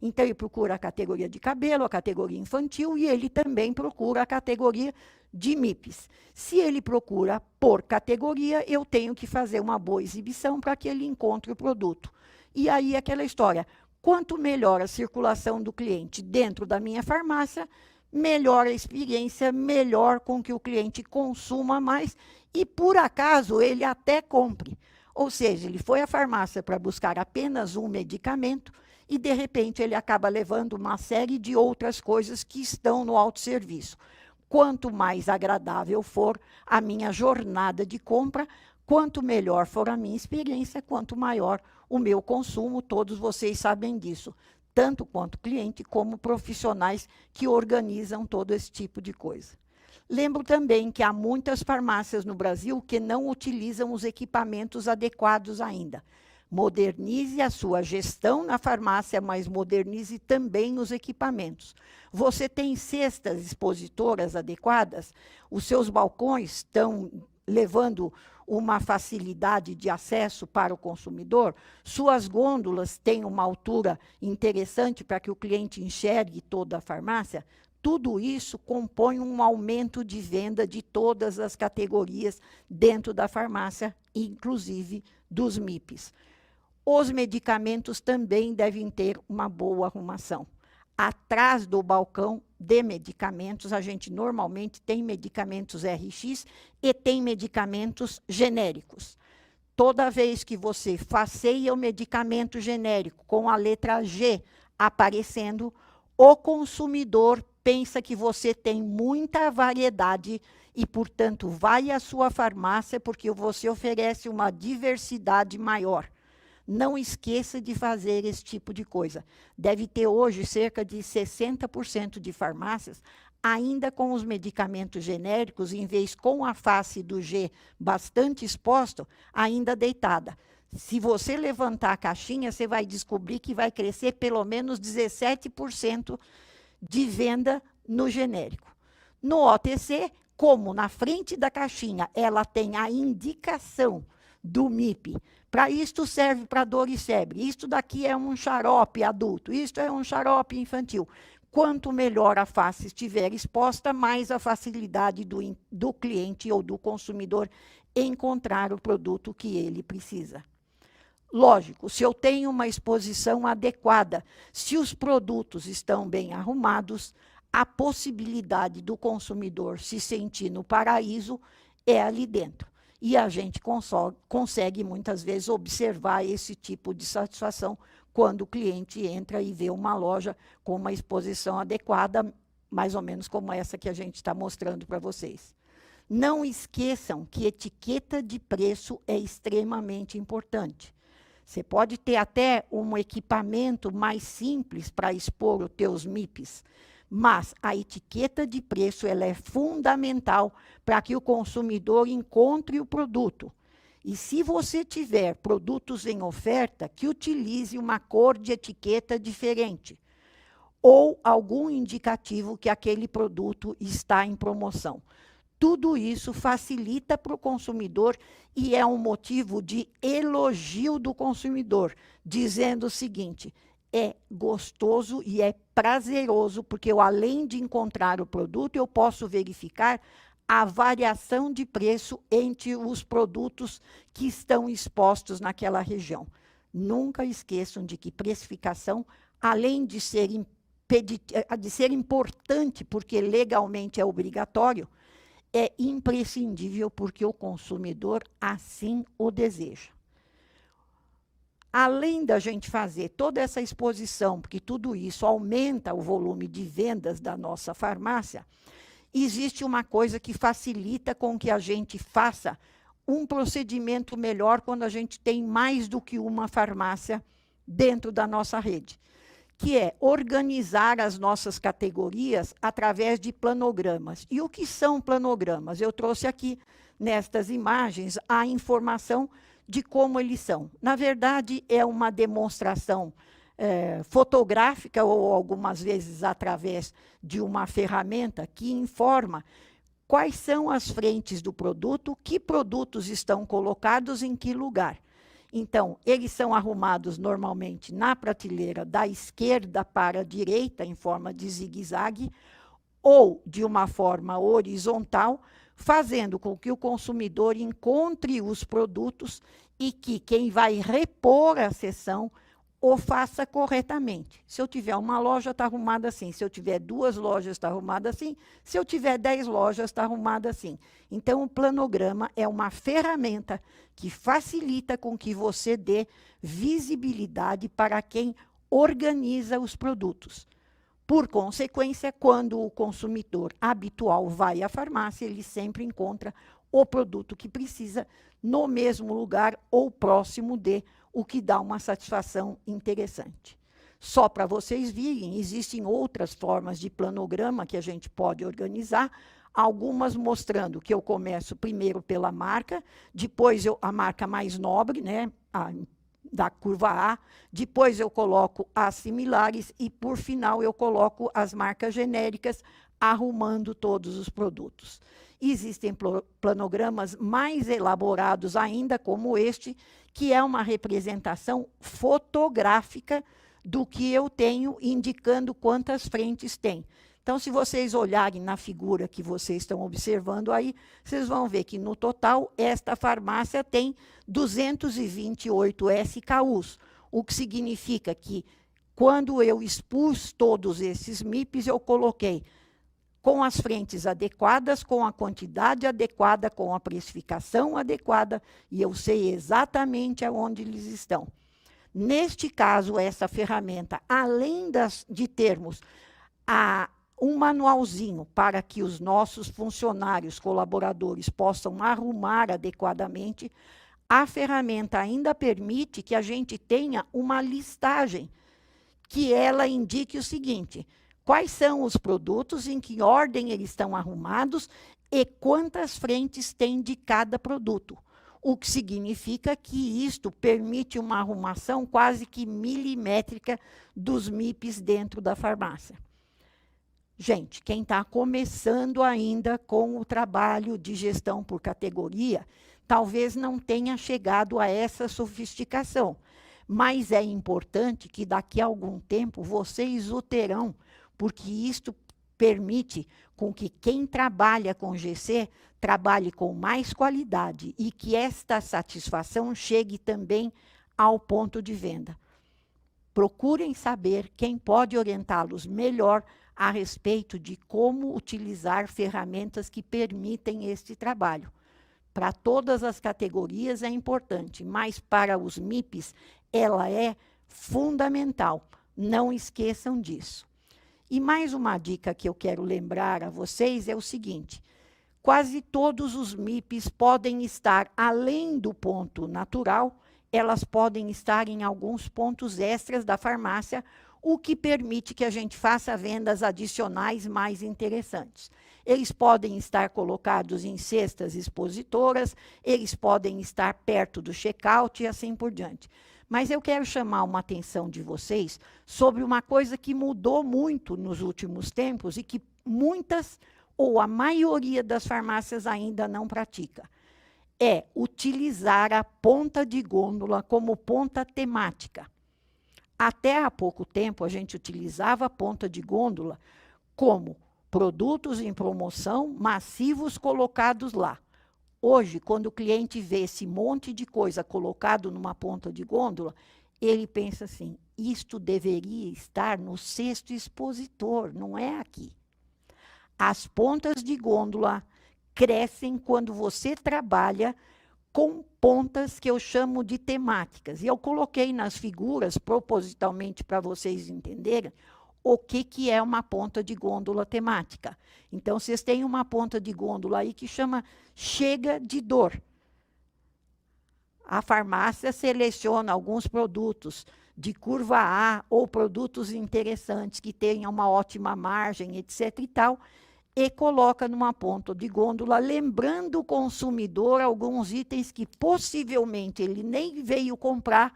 Então, ele procura a categoria de cabelo, a categoria infantil, e ele também procura a categoria de MIPs. Se ele procura por categoria, eu tenho que fazer uma boa exibição para que ele encontre o produto. E aí, aquela história: quanto melhor a circulação do cliente dentro da minha farmácia, melhor a experiência, melhor com que o cliente consuma mais e, por acaso, ele até compre. Ou seja, ele foi à farmácia para buscar apenas um medicamento e, de repente, ele acaba levando uma série de outras coisas que estão no autosserviço. Quanto mais agradável for a minha jornada de compra, quanto melhor for a minha experiência, quanto maior o meu consumo. Todos vocês sabem disso, tanto quanto cliente como profissionais que organizam todo esse tipo de coisa. Lembro também que há muitas farmácias no Brasil que não utilizam os equipamentos adequados ainda. Modernize a sua gestão na farmácia, mas modernize também os equipamentos. Você tem cestas expositoras adequadas? Os seus balcões estão levando uma facilidade de acesso para o consumidor? Suas gôndolas têm uma altura interessante para que o cliente enxergue toda a farmácia? Tudo isso compõe um aumento de venda de todas as categorias dentro da farmácia, inclusive dos MIPs. Os medicamentos também devem ter uma boa arrumação. Atrás do balcão de medicamentos, a gente normalmente tem medicamentos RX e tem medicamentos genéricos. Toda vez que você faceia o medicamento genérico com a letra G aparecendo, o consumidor pensa que você tem muita variedade e, portanto, vai à sua farmácia porque você oferece uma diversidade maior. Não esqueça de fazer esse tipo de coisa. Deve ter hoje cerca de 60% de farmácias ainda com os medicamentos genéricos, em vez com a face do G bastante exposto, ainda deitada. Se você levantar a caixinha, você vai descobrir que vai crescer pelo menos 17% de venda no genérico. No OTC, como na frente da caixinha ela tem a indicação do MIP, para isto serve para dor e febre, isto daqui é um xarope adulto, isto é um xarope infantil. Quanto melhor a face estiver exposta, mais a facilidade do cliente ou do consumidor encontrar o produto que ele precisa. Lógico, se eu tenho uma exposição adequada, se os produtos estão bem arrumados, a possibilidade do consumidor se sentir no paraíso é ali dentro. E a gente consegue, muitas vezes, observar esse tipo de satisfação quando o cliente entra e vê uma loja com uma exposição adequada, mais ou menos como essa que a gente está mostrando para vocês. Não esqueçam que etiqueta de preço é extremamente importante. Você pode ter até um equipamento mais simples para expor os teus MIPs, mas a etiqueta de preço ela é fundamental para que o consumidor encontre o produto. E se você tiver produtos em oferta, que utilize uma cor de etiqueta diferente, ou algum indicativo que aquele produto está em promoção. Tudo isso facilita para o consumidor e é um motivo de elogio do consumidor, dizendo o seguinte: é gostoso e é prazeroso, porque eu, além de encontrar o produto, eu posso verificar a variação de preço entre os produtos que estão expostos naquela região. Nunca esqueçam de que precificação, além de ser importante, porque legalmente é obrigatório, é imprescindível porque o consumidor assim o deseja. Além da gente fazer toda essa exposição, porque tudo isso aumenta o volume de vendas da nossa farmácia, existe uma coisa que facilita com que a gente faça um procedimento melhor quando a gente tem mais do que uma farmácia dentro da nossa rede, que é organizar as nossas categorias através de planogramas. E o que são planogramas? Eu trouxe aqui, nestas imagens, a informação de como eles são. Na verdade, é uma demonstração fotográfica ou algumas vezes através de uma ferramenta que informa quais são as frentes do produto, que produtos estão colocados em que lugar. Então, eles são arrumados normalmente na prateleira da esquerda para a direita, em forma de zigue-zague, ou de uma forma horizontal, fazendo com que o consumidor encontre os produtos e que quem vai repor a seção o faça corretamente. Se eu tiver uma loja, está arrumada assim. Se eu tiver 2 lojas, está arrumada assim. Se eu tiver 10 lojas, está arrumada assim. Então, o planograma é uma ferramenta que facilita com que você dê visibilidade para quem organiza os produtos. Por consequência, quando o consumidor habitual vai à farmácia, ele sempre encontra o produto que precisa no mesmo lugar ou próximo de, o que dá uma satisfação interessante. Só para vocês virem, existem outras formas de planograma que a gente pode organizar, algumas mostrando que eu começo primeiro pela marca, depois a marca mais nobre, né, da curva A, depois eu coloco as similares e, por final, eu coloco as marcas genéricas, arrumando todos os produtos. Existem planogramas mais elaborados ainda, como este, que é uma representação fotográfica do que eu tenho, indicando quantas frentes tem. Então, se vocês olharem na figura que vocês estão observando aí, vocês vão ver que, no total, esta farmácia tem 228 SKUs, o que significa que, quando eu expus todos esses MIPs, eu coloquei com as frentes adequadas, com a quantidade adequada, com a precificação adequada, e eu sei exatamente aonde eles estão. Neste caso, essa ferramenta, além de termos um manualzinho para que os nossos funcionários, colaboradores, possam arrumar adequadamente, a ferramenta ainda permite que a gente tenha uma listagem, que ela indique o seguinte: quais são os produtos, em que ordem eles estão arrumados e quantas frentes tem de cada produto. O que significa que isto permite uma arrumação quase que milimétrica dos MIPs dentro da farmácia. Gente, quem está começando ainda com o trabalho de gestão por categoria, talvez não tenha chegado a essa sofisticação, mas é importante que daqui a algum tempo vocês o terão, porque isto permite com que quem trabalha com GC trabalhe com mais qualidade e que esta satisfação chegue também ao ponto de venda. Procurem saber quem pode orientá-los melhor a respeito de como utilizar ferramentas que permitem este trabalho. Para todas as categorias é importante, mas para os MIPs ela é fundamental. Não esqueçam disso. E mais uma dica que eu quero lembrar a vocês é o seguinte: quase todos os MIPs podem estar além do ponto natural, elas podem estar em alguns pontos extras da farmácia, o que permite que a gente faça vendas adicionais mais interessantes. Eles podem estar colocados em cestas expositoras, eles podem estar perto do check-out e assim por diante. Mas eu quero chamar uma atenção de vocês sobre uma coisa que mudou muito nos últimos tempos e que muitas ou a maioria das farmácias ainda não pratica. É utilizar a ponta de gôndola como ponta temática. Até há pouco tempo, a gente utilizava a ponta de gôndola como produtos em promoção massivos colocados lá. Hoje, quando o cliente vê esse monte de coisa colocado numa ponta de gôndola, ele pensa assim: isto deveria estar no cesto expositor, não é aqui. As pontas de gôndola crescem quando você trabalha com pontas que eu chamo de temáticas. E eu coloquei nas figuras, propositalmente para vocês entenderem, o que é uma ponta de gôndola temática. Então, vocês têm uma ponta de gôndola aí que chama Chega de Dor. A farmácia seleciona alguns produtos de curva A ou produtos interessantes que tenham uma ótima margem, etc. e tal, e coloca numa ponta de gôndola, lembrando o consumidor alguns itens que possivelmente ele nem veio comprar,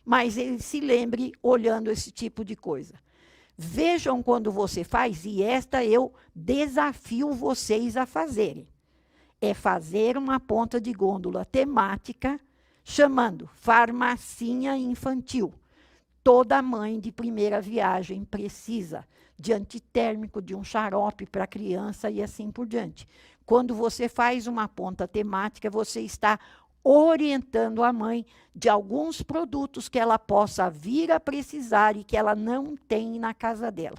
mas ele se lembre olhando esse tipo de coisa. Vejam quando você faz, e esta eu desafio vocês a fazerem. É fazer uma ponta de gôndola temática, chamando Farmacinha Infantil. Toda mãe de primeira viagem precisa de antitérmico, de um xarope para criança e assim por diante. Quando você faz uma ponta temática, você está orientando a mãe de alguns produtos que ela possa vir a precisar e que ela não tem na casa dela.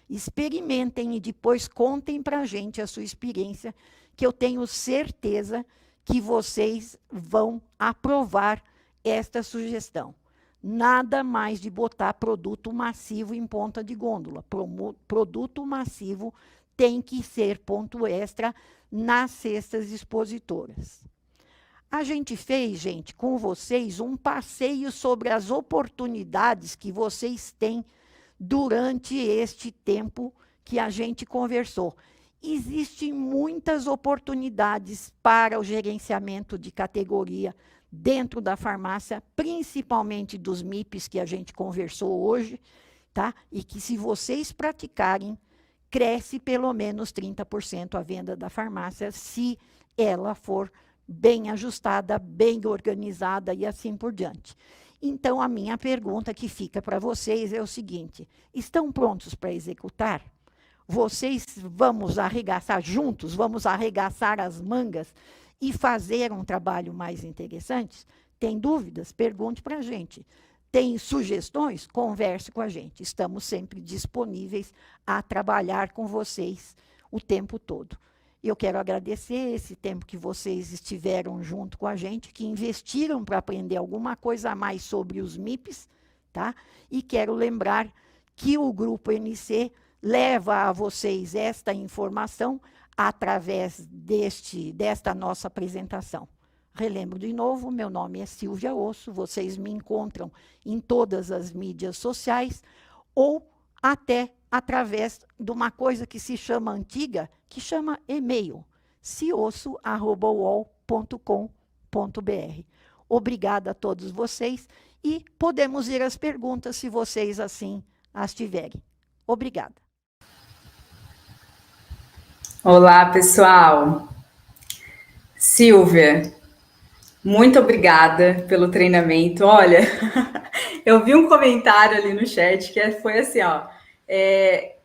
Experimentem e depois contem para a gente a sua experiência, que eu tenho certeza que vocês vão aprovar esta sugestão. Nada mais de botar produto massivo em ponta de gôndola. Produto massivo tem que ser ponto extra nas cestas expositoras. A gente fez, gente, com vocês um passeio sobre as oportunidades que vocês têm durante este tempo que a gente conversou. Existem muitas oportunidades para o gerenciamento de categoria dentro da farmácia, principalmente dos MIPs que a gente conversou hoje, tá? E que, se vocês praticarem, cresce pelo menos 30% a venda da farmácia, se ela for bem ajustada, bem organizada e assim por diante. Então, a minha pergunta que fica para vocês é o seguinte: estão prontos para executar? Vocês vamos arregaçar juntos, vamos arregaçar as mangas e fazer um trabalho mais interessante? Tem dúvidas? Pergunte para a gente. Tem sugestões? Converse com a gente. Estamos sempre disponíveis a trabalhar com vocês o tempo todo. Eu quero agradecer esse tempo que vocês estiveram junto com a gente, que investiram para aprender alguma coisa a mais sobre os MIPs, tá? E quero lembrar que o Grupo NC leva a vocês esta informação através desta nossa apresentação. Relembro de novo, meu nome é Silvia Osso, vocês me encontram em todas as mídias sociais ou até através de uma coisa que se chama antiga, que chama e-mail, ciosso@uol.com.br. Obrigada a todos vocês e podemos ir às perguntas se vocês assim as tiverem. Obrigada. Olá, pessoal. Silvia, muito obrigada pelo treinamento. Olha, eu vi um comentário ali no chat que foi assim, ó,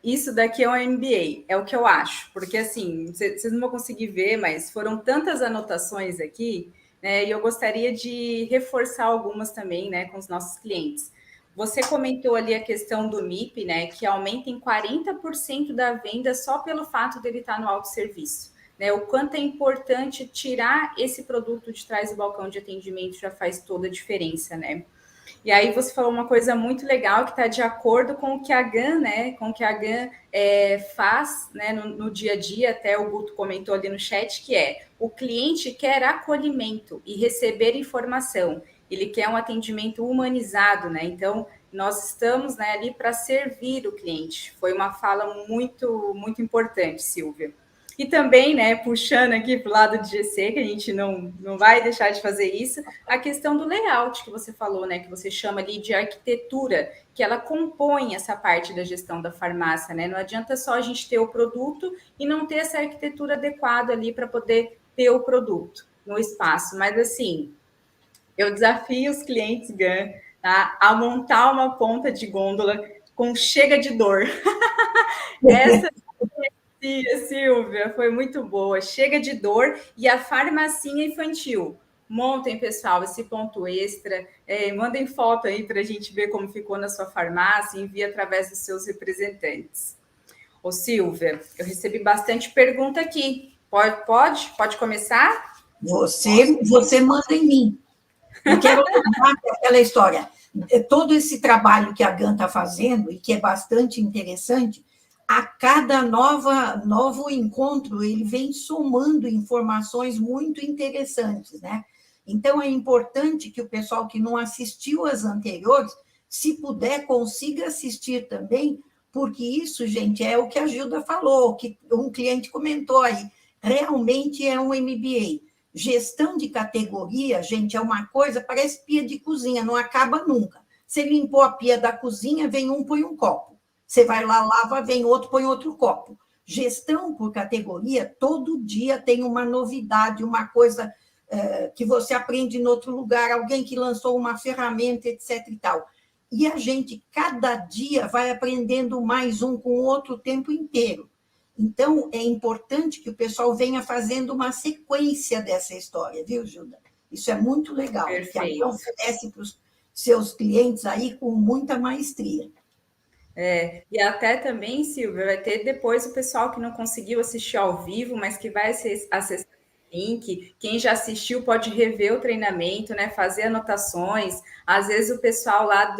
isso daqui é um MBA, é o que eu acho, porque assim, vocês não vão conseguir ver, mas foram tantas anotações aqui, né, e eu gostaria de reforçar algumas também, né, com os nossos clientes. Você comentou ali a questão do MIP, né, que aumenta em 40% da venda só pelo fato dele estar no autosserviço. Né, o quanto é importante tirar esse produto de trás do balcão de atendimento já faz toda a diferença, né? E aí você falou uma coisa muito legal que está de acordo com o que a GAN, né, com o que a GAN faz, né, no dia a dia, até o Guto comentou ali no chat, que é o cliente quer acolhimento e receber informação. Ele quer um atendimento humanizado, né? Então, nós estamos, né, ali para servir o cliente. Foi uma fala muito, muito importante, Silvia. E também, né, puxando aqui para o lado de GC, que a gente não vai deixar de fazer isso, a questão do layout que você falou, né, que você chama ali de arquitetura, que ela compõe essa parte da gestão da farmácia, né? Não adianta só a gente ter o produto e não ter essa arquitetura adequada ali para poder ter o produto no espaço. Mas, assim, eu desafio os clientes GAN, tá, a montar uma ponta de gôndola com chega de dor. Essa Silvia, foi muito boa. Chega de dor e a farmacinha infantil. Montem, pessoal, esse ponto extra. Mandem foto aí para a gente ver como ficou na sua farmácia. Envie através dos seus representantes. Ô, Silvia, eu recebi bastante pergunta aqui. Pode começar? Você manda em mim. Eu quero lembrar aquela história. Todo esse trabalho que a GAN está fazendo, e que é bastante interessante, a cada novo encontro, ele vem somando informações muito interessantes, né? Então, é importante que o pessoal que não assistiu às anteriores, se puder, consiga assistir também, porque isso, gente, é o que a Gilda falou, que um cliente comentou aí, realmente é um MBA. Gestão de categoria, gente, é uma coisa, parece pia de cozinha, não acaba nunca. Você limpou a pia da cozinha, vem um, põe um copo. Você vai lá, lava, vem outro, põe outro copo. Gestão por categoria, todo dia tem uma novidade, uma coisa que você aprende em outro lugar, alguém que lançou uma ferramenta, etc. e tal. E a gente, cada dia, vai aprendendo mais um com o outro o tempo inteiro. Então, é importante que o pessoal venha fazendo uma sequência dessa história, viu, Gilda? Isso é muito legal, Perfeito. que a Mia oferece para os seus clientes aí com muita maestria. E até também, Silvia, vai ter depois o pessoal que não conseguiu assistir ao vivo, mas que vai acessar o link. Quem já assistiu pode rever o treinamento, né? Fazer anotações. Às vezes o pessoal lá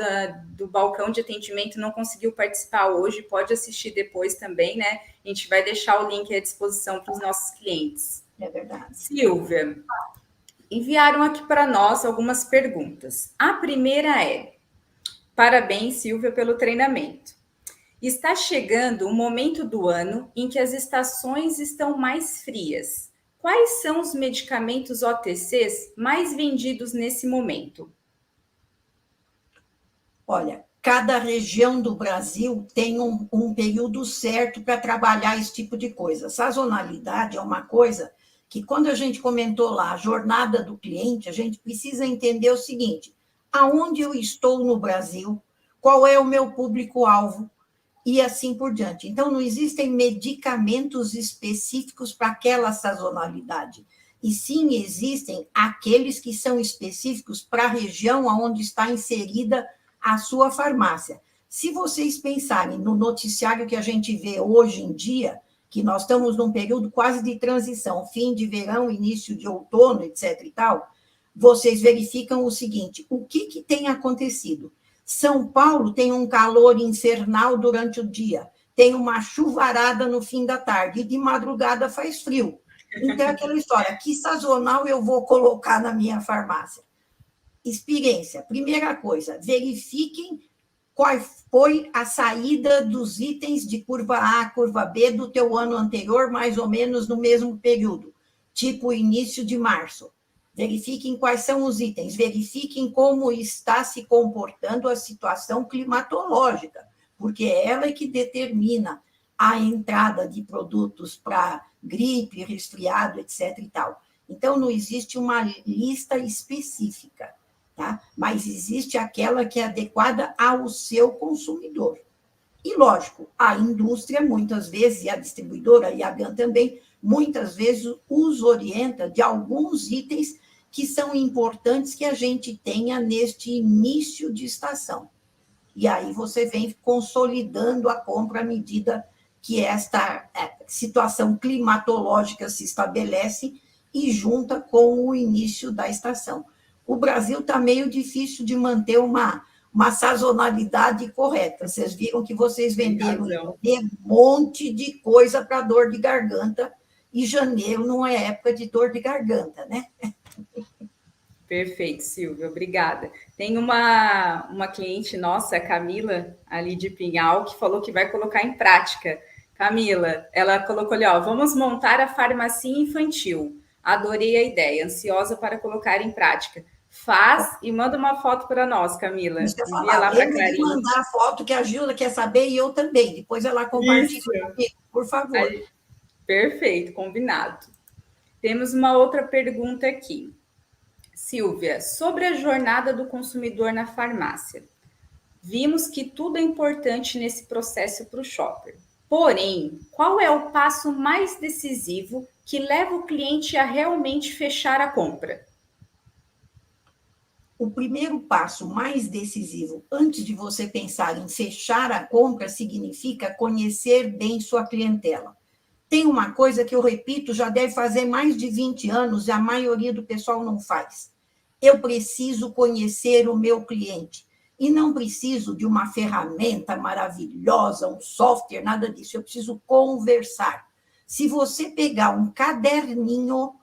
do balcão de atendimento não conseguiu participar hoje, pode assistir depois também, né? A gente vai deixar o link à disposição para os nossos clientes. É verdade. Silvia, enviaram aqui para nós algumas perguntas. A primeira é: parabéns, Silvia, pelo treinamento. Está chegando o momento do ano em que as estações estão mais frias. Quais são os medicamentos OTCs mais vendidos nesse momento? Olha, cada região do Brasil tem um período certo para trabalhar esse tipo de coisa. Sazonalidade é uma coisa que, quando a gente comentou lá, a jornada do cliente, a gente precisa entender o seguinte: aonde eu estou no Brasil, qual é o meu público-alvo, e assim por diante. Então, não existem medicamentos específicos para aquela sazonalidade, e sim existem aqueles que são específicos para a região onde está inserida a sua farmácia. Se vocês pensarem no noticiário que a gente vê hoje em dia, que nós estamos num período quase de transição, fim de verão, início de outono, etc. e tal, vocês verificam o seguinte: o que tem acontecido? São Paulo tem um calor infernal durante o dia, tem uma chuvarada no fim da tarde, e de madrugada faz frio. Então, é aquela história: que sazonal eu vou colocar na minha farmácia? Experiência. Primeira coisa, verifiquem qual foi a saída dos itens de curva A, curva B do teu ano anterior, mais ou menos no mesmo período, tipo início de março. Verifiquem quais são os itens, verifiquem como está se comportando a situação climatológica, porque é ela que determina a entrada de produtos para gripe, resfriado, etc. e tal. Então, não existe uma lista específica, tá? Mas existe aquela que é adequada ao seu consumidor. E, lógico, a indústria, muitas vezes, e a distribuidora, e a GAN também, muitas vezes os orienta de alguns itens que são importantes que a gente tenha neste início de estação. E aí você vem consolidando a compra à medida que esta situação climatológica se estabelece e junta com o início da estação. O Brasil está meio difícil de manter uma sazonalidade correta. Vocês viram que vocês venderam um monte de coisa para dor de garganta, e janeiro não é época de dor de garganta, né? Perfeito, Silvia, obrigada. Tem uma cliente nossa, a Camila, ali de Pinhal, que falou que vai colocar em prática. Camila, ela colocou ali, ó: vamos montar a farmácia infantil. Adorei a ideia, ansiosa para colocar em prática. Faz e manda uma foto para nós, Camila. Envia lá para a Clarinha. Mandar a foto que a Gilda quer saber e eu também. Depois ela compartilha comigo, por favor. Aí, perfeito, combinado. Temos uma outra pergunta aqui. Silvia, sobre a jornada do consumidor na farmácia. Vimos que tudo é importante nesse processo para o shopper. Porém, qual é o passo mais decisivo que leva o cliente a realmente fechar a compra? O primeiro passo mais decisivo, antes de você pensar em fechar a compra, significa conhecer bem sua clientela. Tem uma coisa que eu repito, já deve fazer mais de 20 anos, e a maioria do pessoal não faz. Eu preciso conhecer o meu cliente. E não preciso de uma ferramenta maravilhosa, um software, nada disso. Eu preciso conversar. Se você pegar um caderninho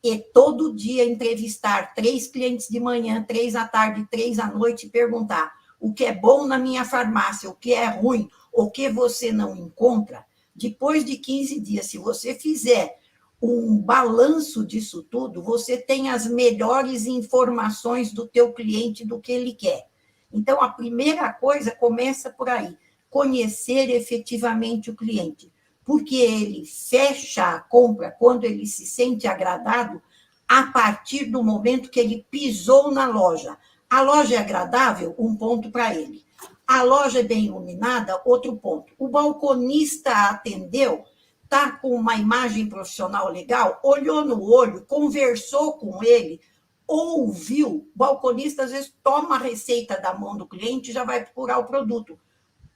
e todo dia entrevistar 3 clientes de manhã, 3 à tarde, 3 à noite, e perguntar o que é bom na minha farmácia, o que é ruim, o que você não encontra, depois de 15 dias, se você fizer um balanço disso tudo, você tem as melhores informações do teu cliente, do que ele quer. Então, a primeira coisa começa por aí, conhecer efetivamente o cliente, porque ele fecha a compra quando ele se sente agradado a partir do momento que ele pisou na loja. A loja é agradável? Um ponto para ele. A loja é bem iluminada? Outro ponto. O balconista atendeu? Está com uma imagem profissional legal? Olhou no olho, conversou com ele, ouviu. O balconista, às vezes, toma a receita da mão do cliente e já vai procurar o produto.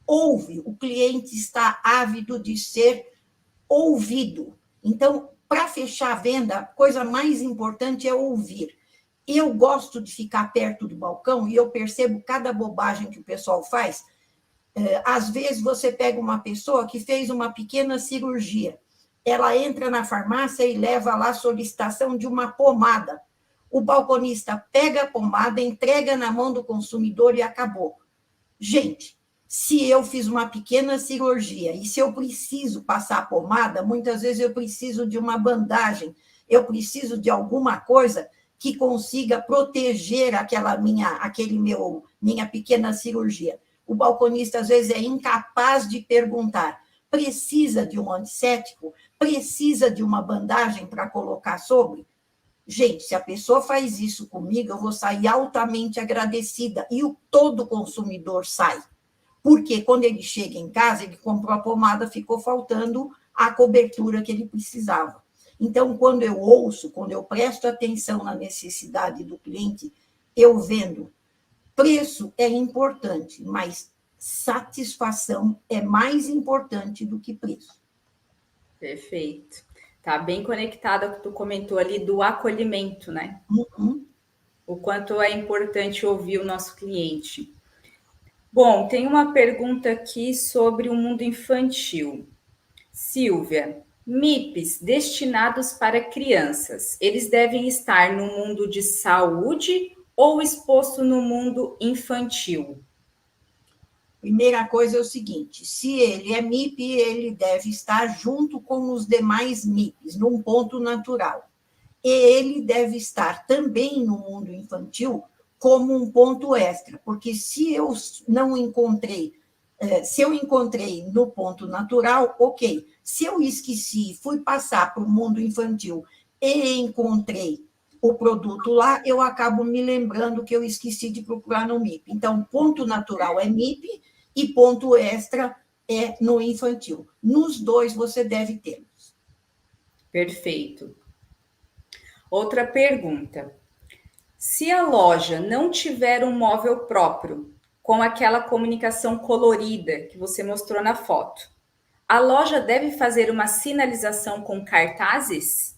Ouve, o cliente está ávido de ser ouvido. Então, para fechar a venda, a coisa mais importante é ouvir. Eu gosto de ficar perto do balcão e eu percebo cada bobagem que o pessoal faz. Às vezes, você pega uma pessoa que fez uma pequena cirurgia. Ela entra na farmácia e leva lá a solicitação de uma pomada. O balconista pega a pomada, entrega na mão do consumidor e acabou. Gente, se eu fiz uma pequena cirurgia e se eu preciso passar a pomada, muitas vezes eu preciso de uma bandagem, eu preciso de alguma coisa que consiga proteger minha pequena cirurgia. O balconista, às vezes, é incapaz de perguntar: precisa de um antisséptico? Precisa de uma bandagem para colocar sobre? Gente, se a pessoa faz isso comigo, eu vou sair altamente agradecida. E todo consumidor sai. Porque quando ele chega em casa, ele comprou a pomada, ficou faltando a cobertura que ele precisava. Então, quando eu ouço, quando eu presto atenção na necessidade do cliente, eu vendo. Preço é importante, mas satisfação é mais importante do que preço. Perfeito. Tá bem conectada com o que tu comentou ali do acolhimento, né? Uhum. O quanto é importante ouvir o nosso cliente. Bom, tem uma pergunta aqui sobre o mundo infantil. Silvia, MIPs destinados para crianças, eles devem estar no mundo de saúde ou exposto no mundo infantil? Primeira coisa é o seguinte: se ele é MIP, ele deve estar junto com os demais MIPs, num ponto natural. E ele deve estar também no mundo infantil como um ponto extra, porque se eu encontrei no ponto natural, ok. Se eu esqueci, fui passar para o mundo infantil e encontrei o produto lá, eu acabo me lembrando que eu esqueci de procurar no MIP. Então, ponto natural é MIP e ponto extra é no infantil. Nos dois você deve tê-los. Perfeito. Outra pergunta. Se a loja não tiver um móvel próprio, com aquela comunicação colorida que você mostrou na foto, a loja deve fazer uma sinalização com cartazes?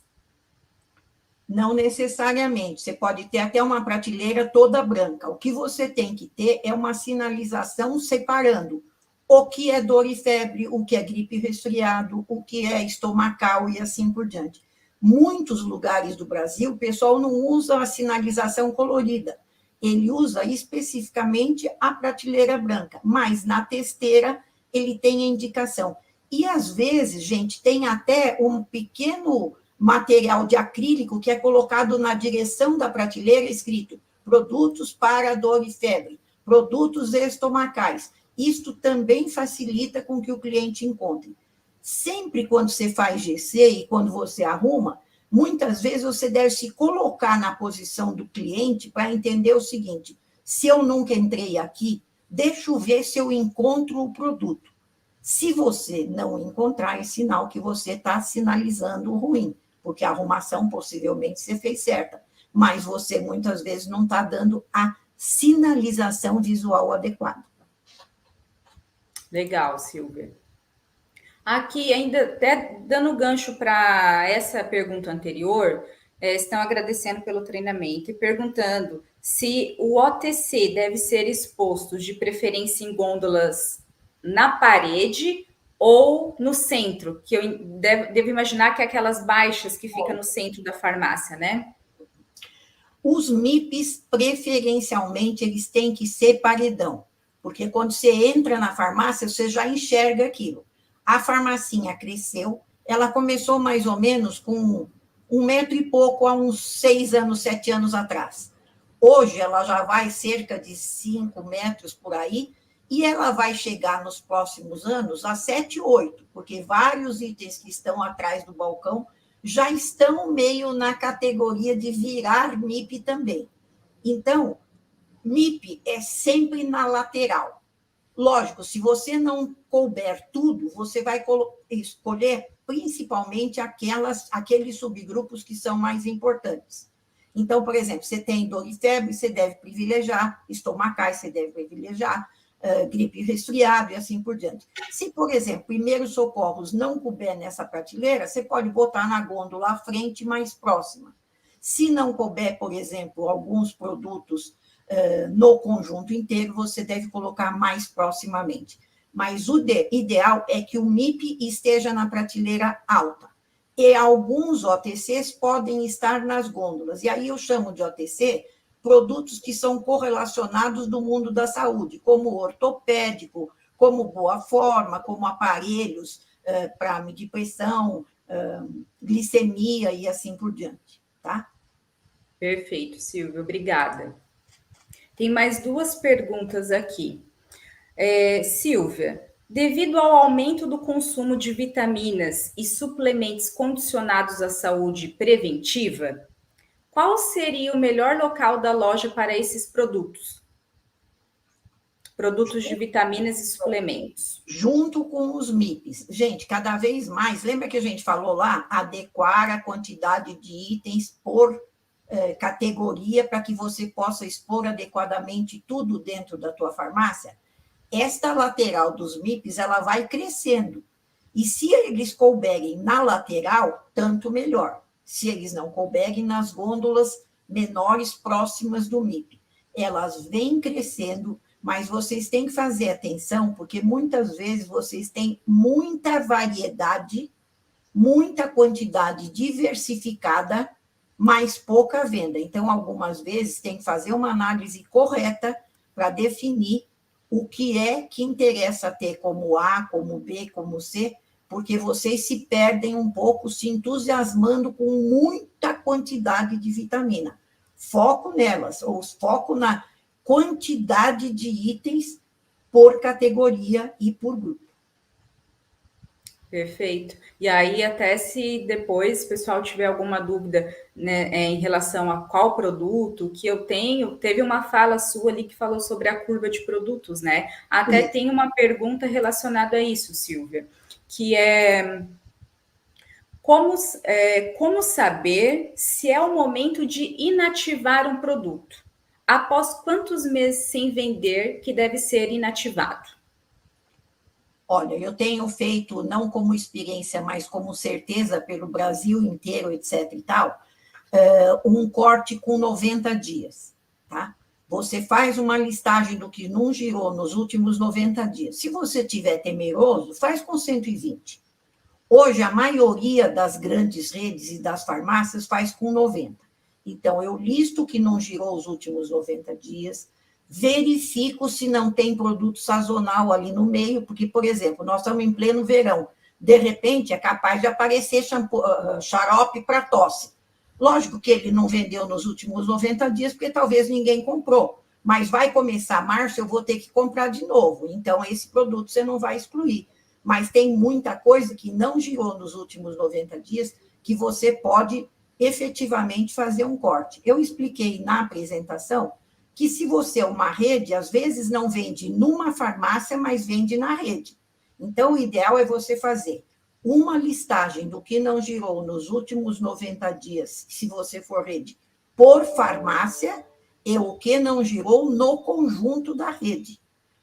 Não necessariamente. Você pode ter até uma prateleira toda branca. O que você tem que ter é uma sinalização separando o que é dor e febre, o que é gripe e resfriado, o que é estomacal e assim por diante. Muitos lugares do Brasil, o pessoal não usa a sinalização colorida. Ele usa especificamente a prateleira branca, mas na testeira ele tem a indicação. E, às vezes, gente, tem até um pequeno material de acrílico que é colocado na direção da prateleira, escrito produtos para dor e febre, produtos estomacais. Isto também facilita com que o cliente encontre. Sempre quando você faz GC e quando você arruma, muitas vezes você deve se colocar na posição do cliente para entender o seguinte: se eu nunca entrei aqui, deixa eu ver se eu encontro o produto. Se você não encontrar, é sinal que você está sinalizando o ruim, porque a arrumação possivelmente você fez certa, mas você muitas vezes não está dando a sinalização visual adequada. Legal, Silvia. Aqui, ainda até dando gancho para essa pergunta anterior, estão agradecendo pelo treinamento e perguntando se o OTC deve ser exposto de preferência em gôndolas na parede ou no centro, que eu devo imaginar que é aquelas baixas que ficam no centro da farmácia, né? Os MIPs, preferencialmente, eles têm que ser paredão, porque quando você entra na farmácia, você já enxerga aquilo. A farmacinha cresceu, ela começou mais ou menos com 1 metro e pouco há uns 6 anos, 7 anos atrás. Hoje ela já vai cerca de 5 metros por aí, e ela vai chegar nos próximos anos a 7, 8, porque vários itens que estão atrás do balcão já estão meio na categoria de virar MIP também. Então, MIP é sempre na lateral. Lógico, se você não couber tudo, você vai escolher principalmente aqueles subgrupos que são mais importantes. Então, por exemplo, você tem dor e febre, você deve privilegiar, estomacais, você deve privilegiar, gripe e resfriado e assim por diante. Se, por exemplo, primeiros socorros não couber nessa prateleira, você pode botar na gôndola à frente mais próxima. Se não couber, por exemplo, alguns produtos no conjunto inteiro, você deve colocar mais proximamente. Mas o ideal é que o MIP esteja na prateleira alta. E alguns OTCs podem estar nas gôndolas. E aí eu chamo de OTC produtos que são correlacionados do mundo da saúde, como ortopédico, como boa forma, como aparelhos para medir pressão, glicemia e assim por diante, tá? Perfeito, Silvia, obrigada. Tem mais 2 perguntas aqui. Silvia, devido ao aumento do consumo de vitaminas e suplementos condicionados à saúde preventiva, qual seria o melhor local da loja para esses produtos? Produtos de vitaminas e suplementos. Junto com os MIPs. Gente, cada vez mais, lembra que a gente falou lá? Adequar a quantidade de itens por categoria para que você possa expor adequadamente tudo dentro da tua farmácia? Esta lateral dos MIPs, ela vai crescendo. E se eles couberem na lateral, tanto melhor. Se eles não couberem nas gôndolas menores próximas do MIP. Elas vêm crescendo, mas vocês têm que fazer atenção, porque muitas vezes vocês têm muita variedade, muita quantidade diversificada, mas pouca venda. Então, algumas vezes, tem que fazer uma análise correta para definir o que é que interessa ter como A, como B, como C, porque vocês se perdem um pouco se entusiasmando com muita quantidade de vitamina. Foco nelas, ou foco na quantidade de itens por categoria e por grupo. Perfeito. E aí, até se depois o pessoal tiver alguma dúvida, né, em relação a qual produto que eu tenho, teve uma fala sua ali que falou sobre a curva de produtos, né? Até tem uma pergunta relacionada a isso, Silvia, que é como saber se é o momento de inativar um produto? Após quantos meses sem vender que deve ser inativado? Olha, eu tenho feito, não como experiência, mas como certeza pelo Brasil inteiro, etc. e tal, um corte com 90 dias, tá? Você faz uma listagem do que não girou nos últimos 90 dias. Se você tiver temeroso, faz com 120. Hoje, a maioria das grandes redes e das farmácias faz com 90. Então, eu listo o que não girou os últimos 90 dias, verifico se não tem produto sazonal ali no meio, porque, por exemplo, nós estamos em pleno verão, de repente é capaz de aparecer xarope para tosse. Lógico que ele não vendeu nos últimos 90 dias, porque talvez ninguém comprou, mas vai começar março, eu vou ter que comprar de novo, então esse produto você não vai excluir. Mas tem muita coisa que não girou nos últimos 90 dias, que você pode efetivamente fazer um corte. Eu expliquei na apresentação que se você é uma rede, às vezes não vende numa farmácia, mas vende na rede. Então, o ideal é você fazer uma listagem do que não girou nos últimos 90 dias, se você for rede, por farmácia, e o que não girou no conjunto da rede.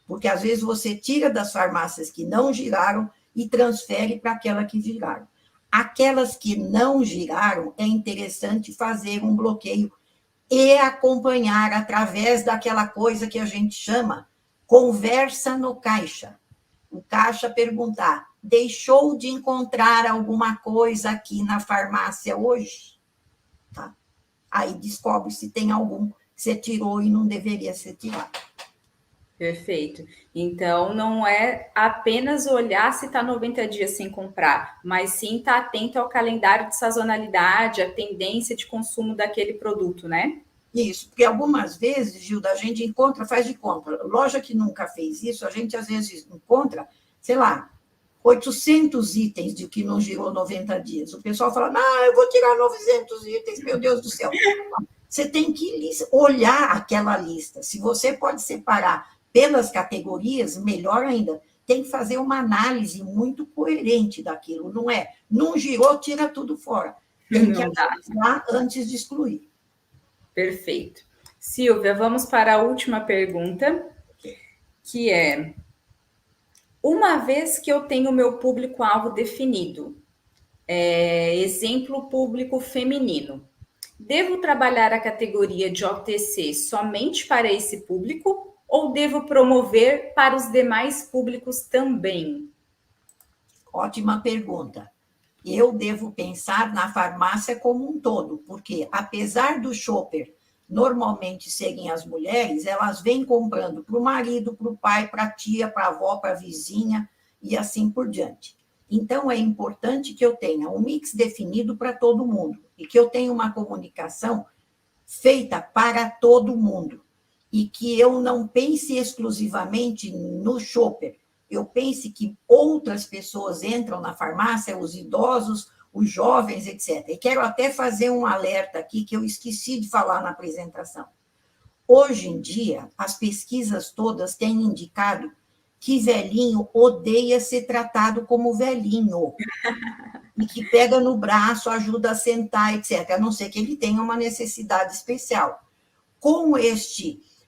Porque, às vezes, você tira das farmácias que não giraram e transfere para aquela que giraram. Aquelas que não giraram, é interessante fazer um bloqueio e acompanhar através daquela coisa que a gente chama conversa no caixa. O caixa perguntar, deixou de encontrar alguma coisa aqui na farmácia hoje? Tá? Aí descobre se tem algum que você tirou e não deveria ser tirado. Perfeito. Então, não é apenas olhar se está 90 dias sem comprar, mas sim estar atento ao calendário de sazonalidade, a tendência de consumo daquele produto, né? Isso, porque algumas vezes, Gilda, a gente encontra, faz de conta, loja que nunca fez isso, a gente às vezes encontra, sei lá, 800 itens de que não girou 90 dias. O pessoal fala, não, eu vou tirar 900 itens, meu Deus do céu. Você tem que olhar aquela lista. Se você pode separar pelas categorias, melhor ainda. Tem que fazer uma análise muito coerente daquilo, não é? Não girou, tira tudo fora. Tem que analisar antes de excluir. Perfeito. Silvia, vamos para a última pergunta, que é: uma vez que eu tenho o meu público-alvo definido, exemplo público feminino, devo trabalhar a categoria de OTC somente para esse público ou devo promover para os demais públicos também? Ótima pergunta. Eu devo pensar na farmácia como um todo, porque apesar do shopper normalmente serem as mulheres, elas vêm comprando para o marido, para o pai, para a tia, para a avó, para a vizinha e assim por diante. Então, é importante que eu tenha um mix definido para todo mundo e que eu tenha uma comunicação feita para todo mundo e que eu não pense exclusivamente no shopper. Eu pense que outras pessoas entram na farmácia, os idosos, os jovens, etc. E quero até fazer um alerta aqui que eu esqueci de falar na apresentação. Hoje em dia, as pesquisas todas têm indicado que velhinho odeia ser tratado como velhinho e que pega no braço, ajuda a sentar, etc., a não ser que ele tenha uma necessidade especial. Com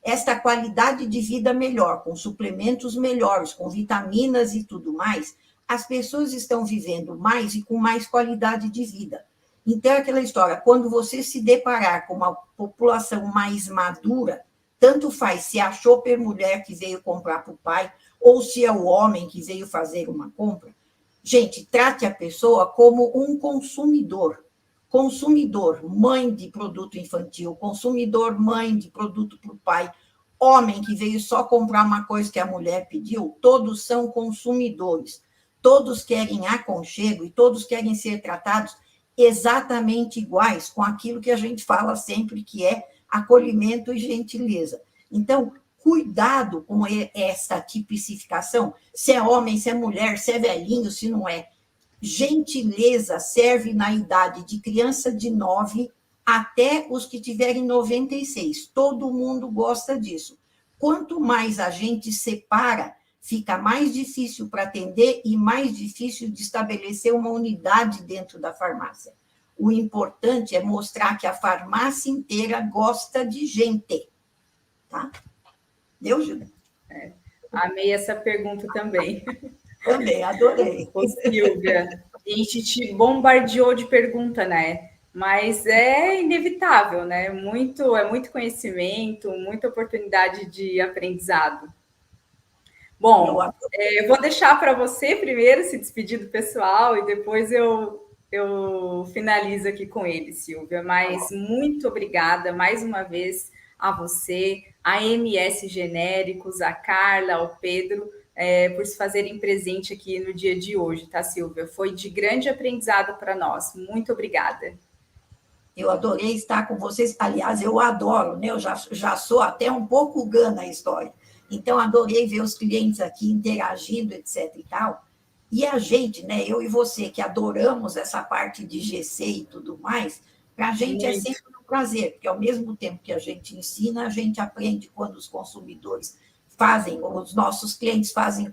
esta qualidade de vida melhor, com suplementos melhores, com vitaminas e tudo mais, as pessoas estão vivendo mais e com mais qualidade de vida. Então, é aquela história, quando você se deparar com uma população mais madura, tanto faz se é a shopper mulher que veio comprar para o pai, ou se é o homem que veio fazer uma compra, gente, trate a pessoa como um consumidor. Consumidor, mãe de produto infantil, consumidor, mãe de produto para o pai, homem que veio só comprar uma coisa que a mulher pediu, todos são consumidores. Todos querem aconchego e todos querem ser tratados exatamente iguais com aquilo que a gente fala sempre que é acolhimento e gentileza. Então, cuidado com essa tipificação, se é homem, se é mulher, se é velhinho, se não é. Gentileza serve na idade de criança de 9 até os que tiverem 96. Todo mundo gosta disso. Quanto mais a gente separa, fica mais difícil para atender e mais difícil de estabelecer uma unidade dentro da farmácia. O importante é mostrar que a farmácia inteira gosta de gente. Tá? Deu, Júlia? Amei essa pergunta também. Também, adorei. Ô, Silvia, a gente te bombardeou de pergunta, né? Mas é inevitável, né? É muito conhecimento, muita oportunidade de aprendizado. Bom, eu vou deixar para você primeiro se despedir do pessoal e depois eu finalizo aqui com ele, Silvia. Mas muito obrigada mais uma vez a você, a MS Genéricos, a Carla, ao Pedro, por se fazerem presente aqui no dia de hoje, tá, Silvia? Foi de grande aprendizado para nós. Muito obrigada. Eu adorei estar com vocês. Aliás, eu adoro, né? Eu já sou até um pouco gã na história. Então, adorei ver os clientes aqui interagindo, etc. e tal. E a gente, né? Eu e você, que adoramos essa parte de GC e tudo mais, para a gente é sempre um prazer, porque ao mesmo tempo que a gente ensina, a gente aprende quando os consumidores fazem, ou os nossos clientes fazem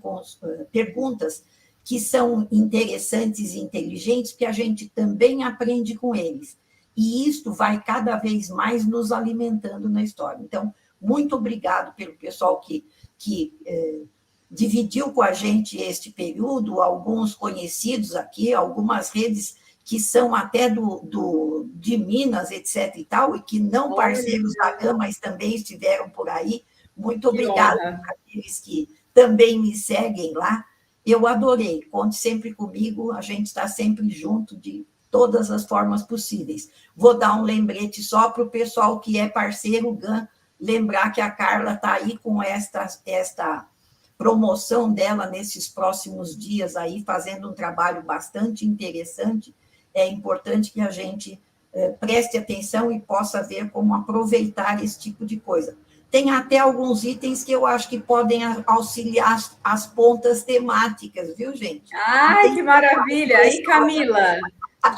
perguntas que são interessantes e inteligentes, porque a gente também aprende com eles. E isto vai cada vez mais nos alimentando na história. Então, muito obrigado pelo pessoal que dividiu com a gente este período, alguns conhecidos aqui, algumas redes que são até de Minas, etc. e tal, e que não parceiros da GAM, mas também estiveram por aí. Muito obrigada àqueles que também me seguem lá. Eu adorei. Conte sempre comigo, a gente está sempre junto de todas as formas possíveis. Vou dar um lembrete só para o pessoal que é parceiro GAM lembrar que a Carla está aí com esta promoção dela nesses próximos dias aí, fazendo um trabalho bastante interessante. É importante que a gente preste atenção e possa ver como aproveitar esse tipo de coisa. Tem até alguns itens que eu acho que podem auxiliar as pontas temáticas, viu, gente? Ai, que maravilha! Aí, Camila,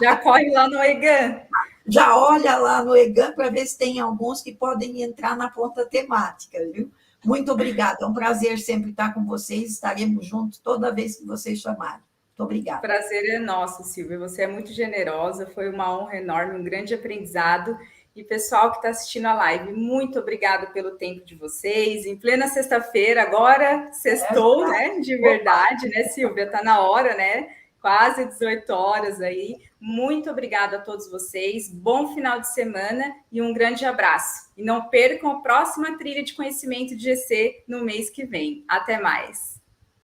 já corre lá no EGAN. Já olha lá no EGAN para ver se tem alguns que podem entrar na ponta temática, viu? Muito obrigada, é um prazer sempre estar com vocês, estaremos juntos toda vez que vocês chamarem. Muito obrigada. Prazer é nosso, Silvia, você é muito generosa, foi uma honra enorme, um grande aprendizado. E pessoal que está assistindo a live, muito obrigada pelo tempo de vocês. Em plena sexta-feira, agora sextou, né? De verdade, né, Silvia? Está na hora, né? Quase 18 horas aí. Muito obrigada a todos vocês. Bom final de semana e um grande abraço. E não percam a próxima trilha de conhecimento de GC no mês que vem. Até mais.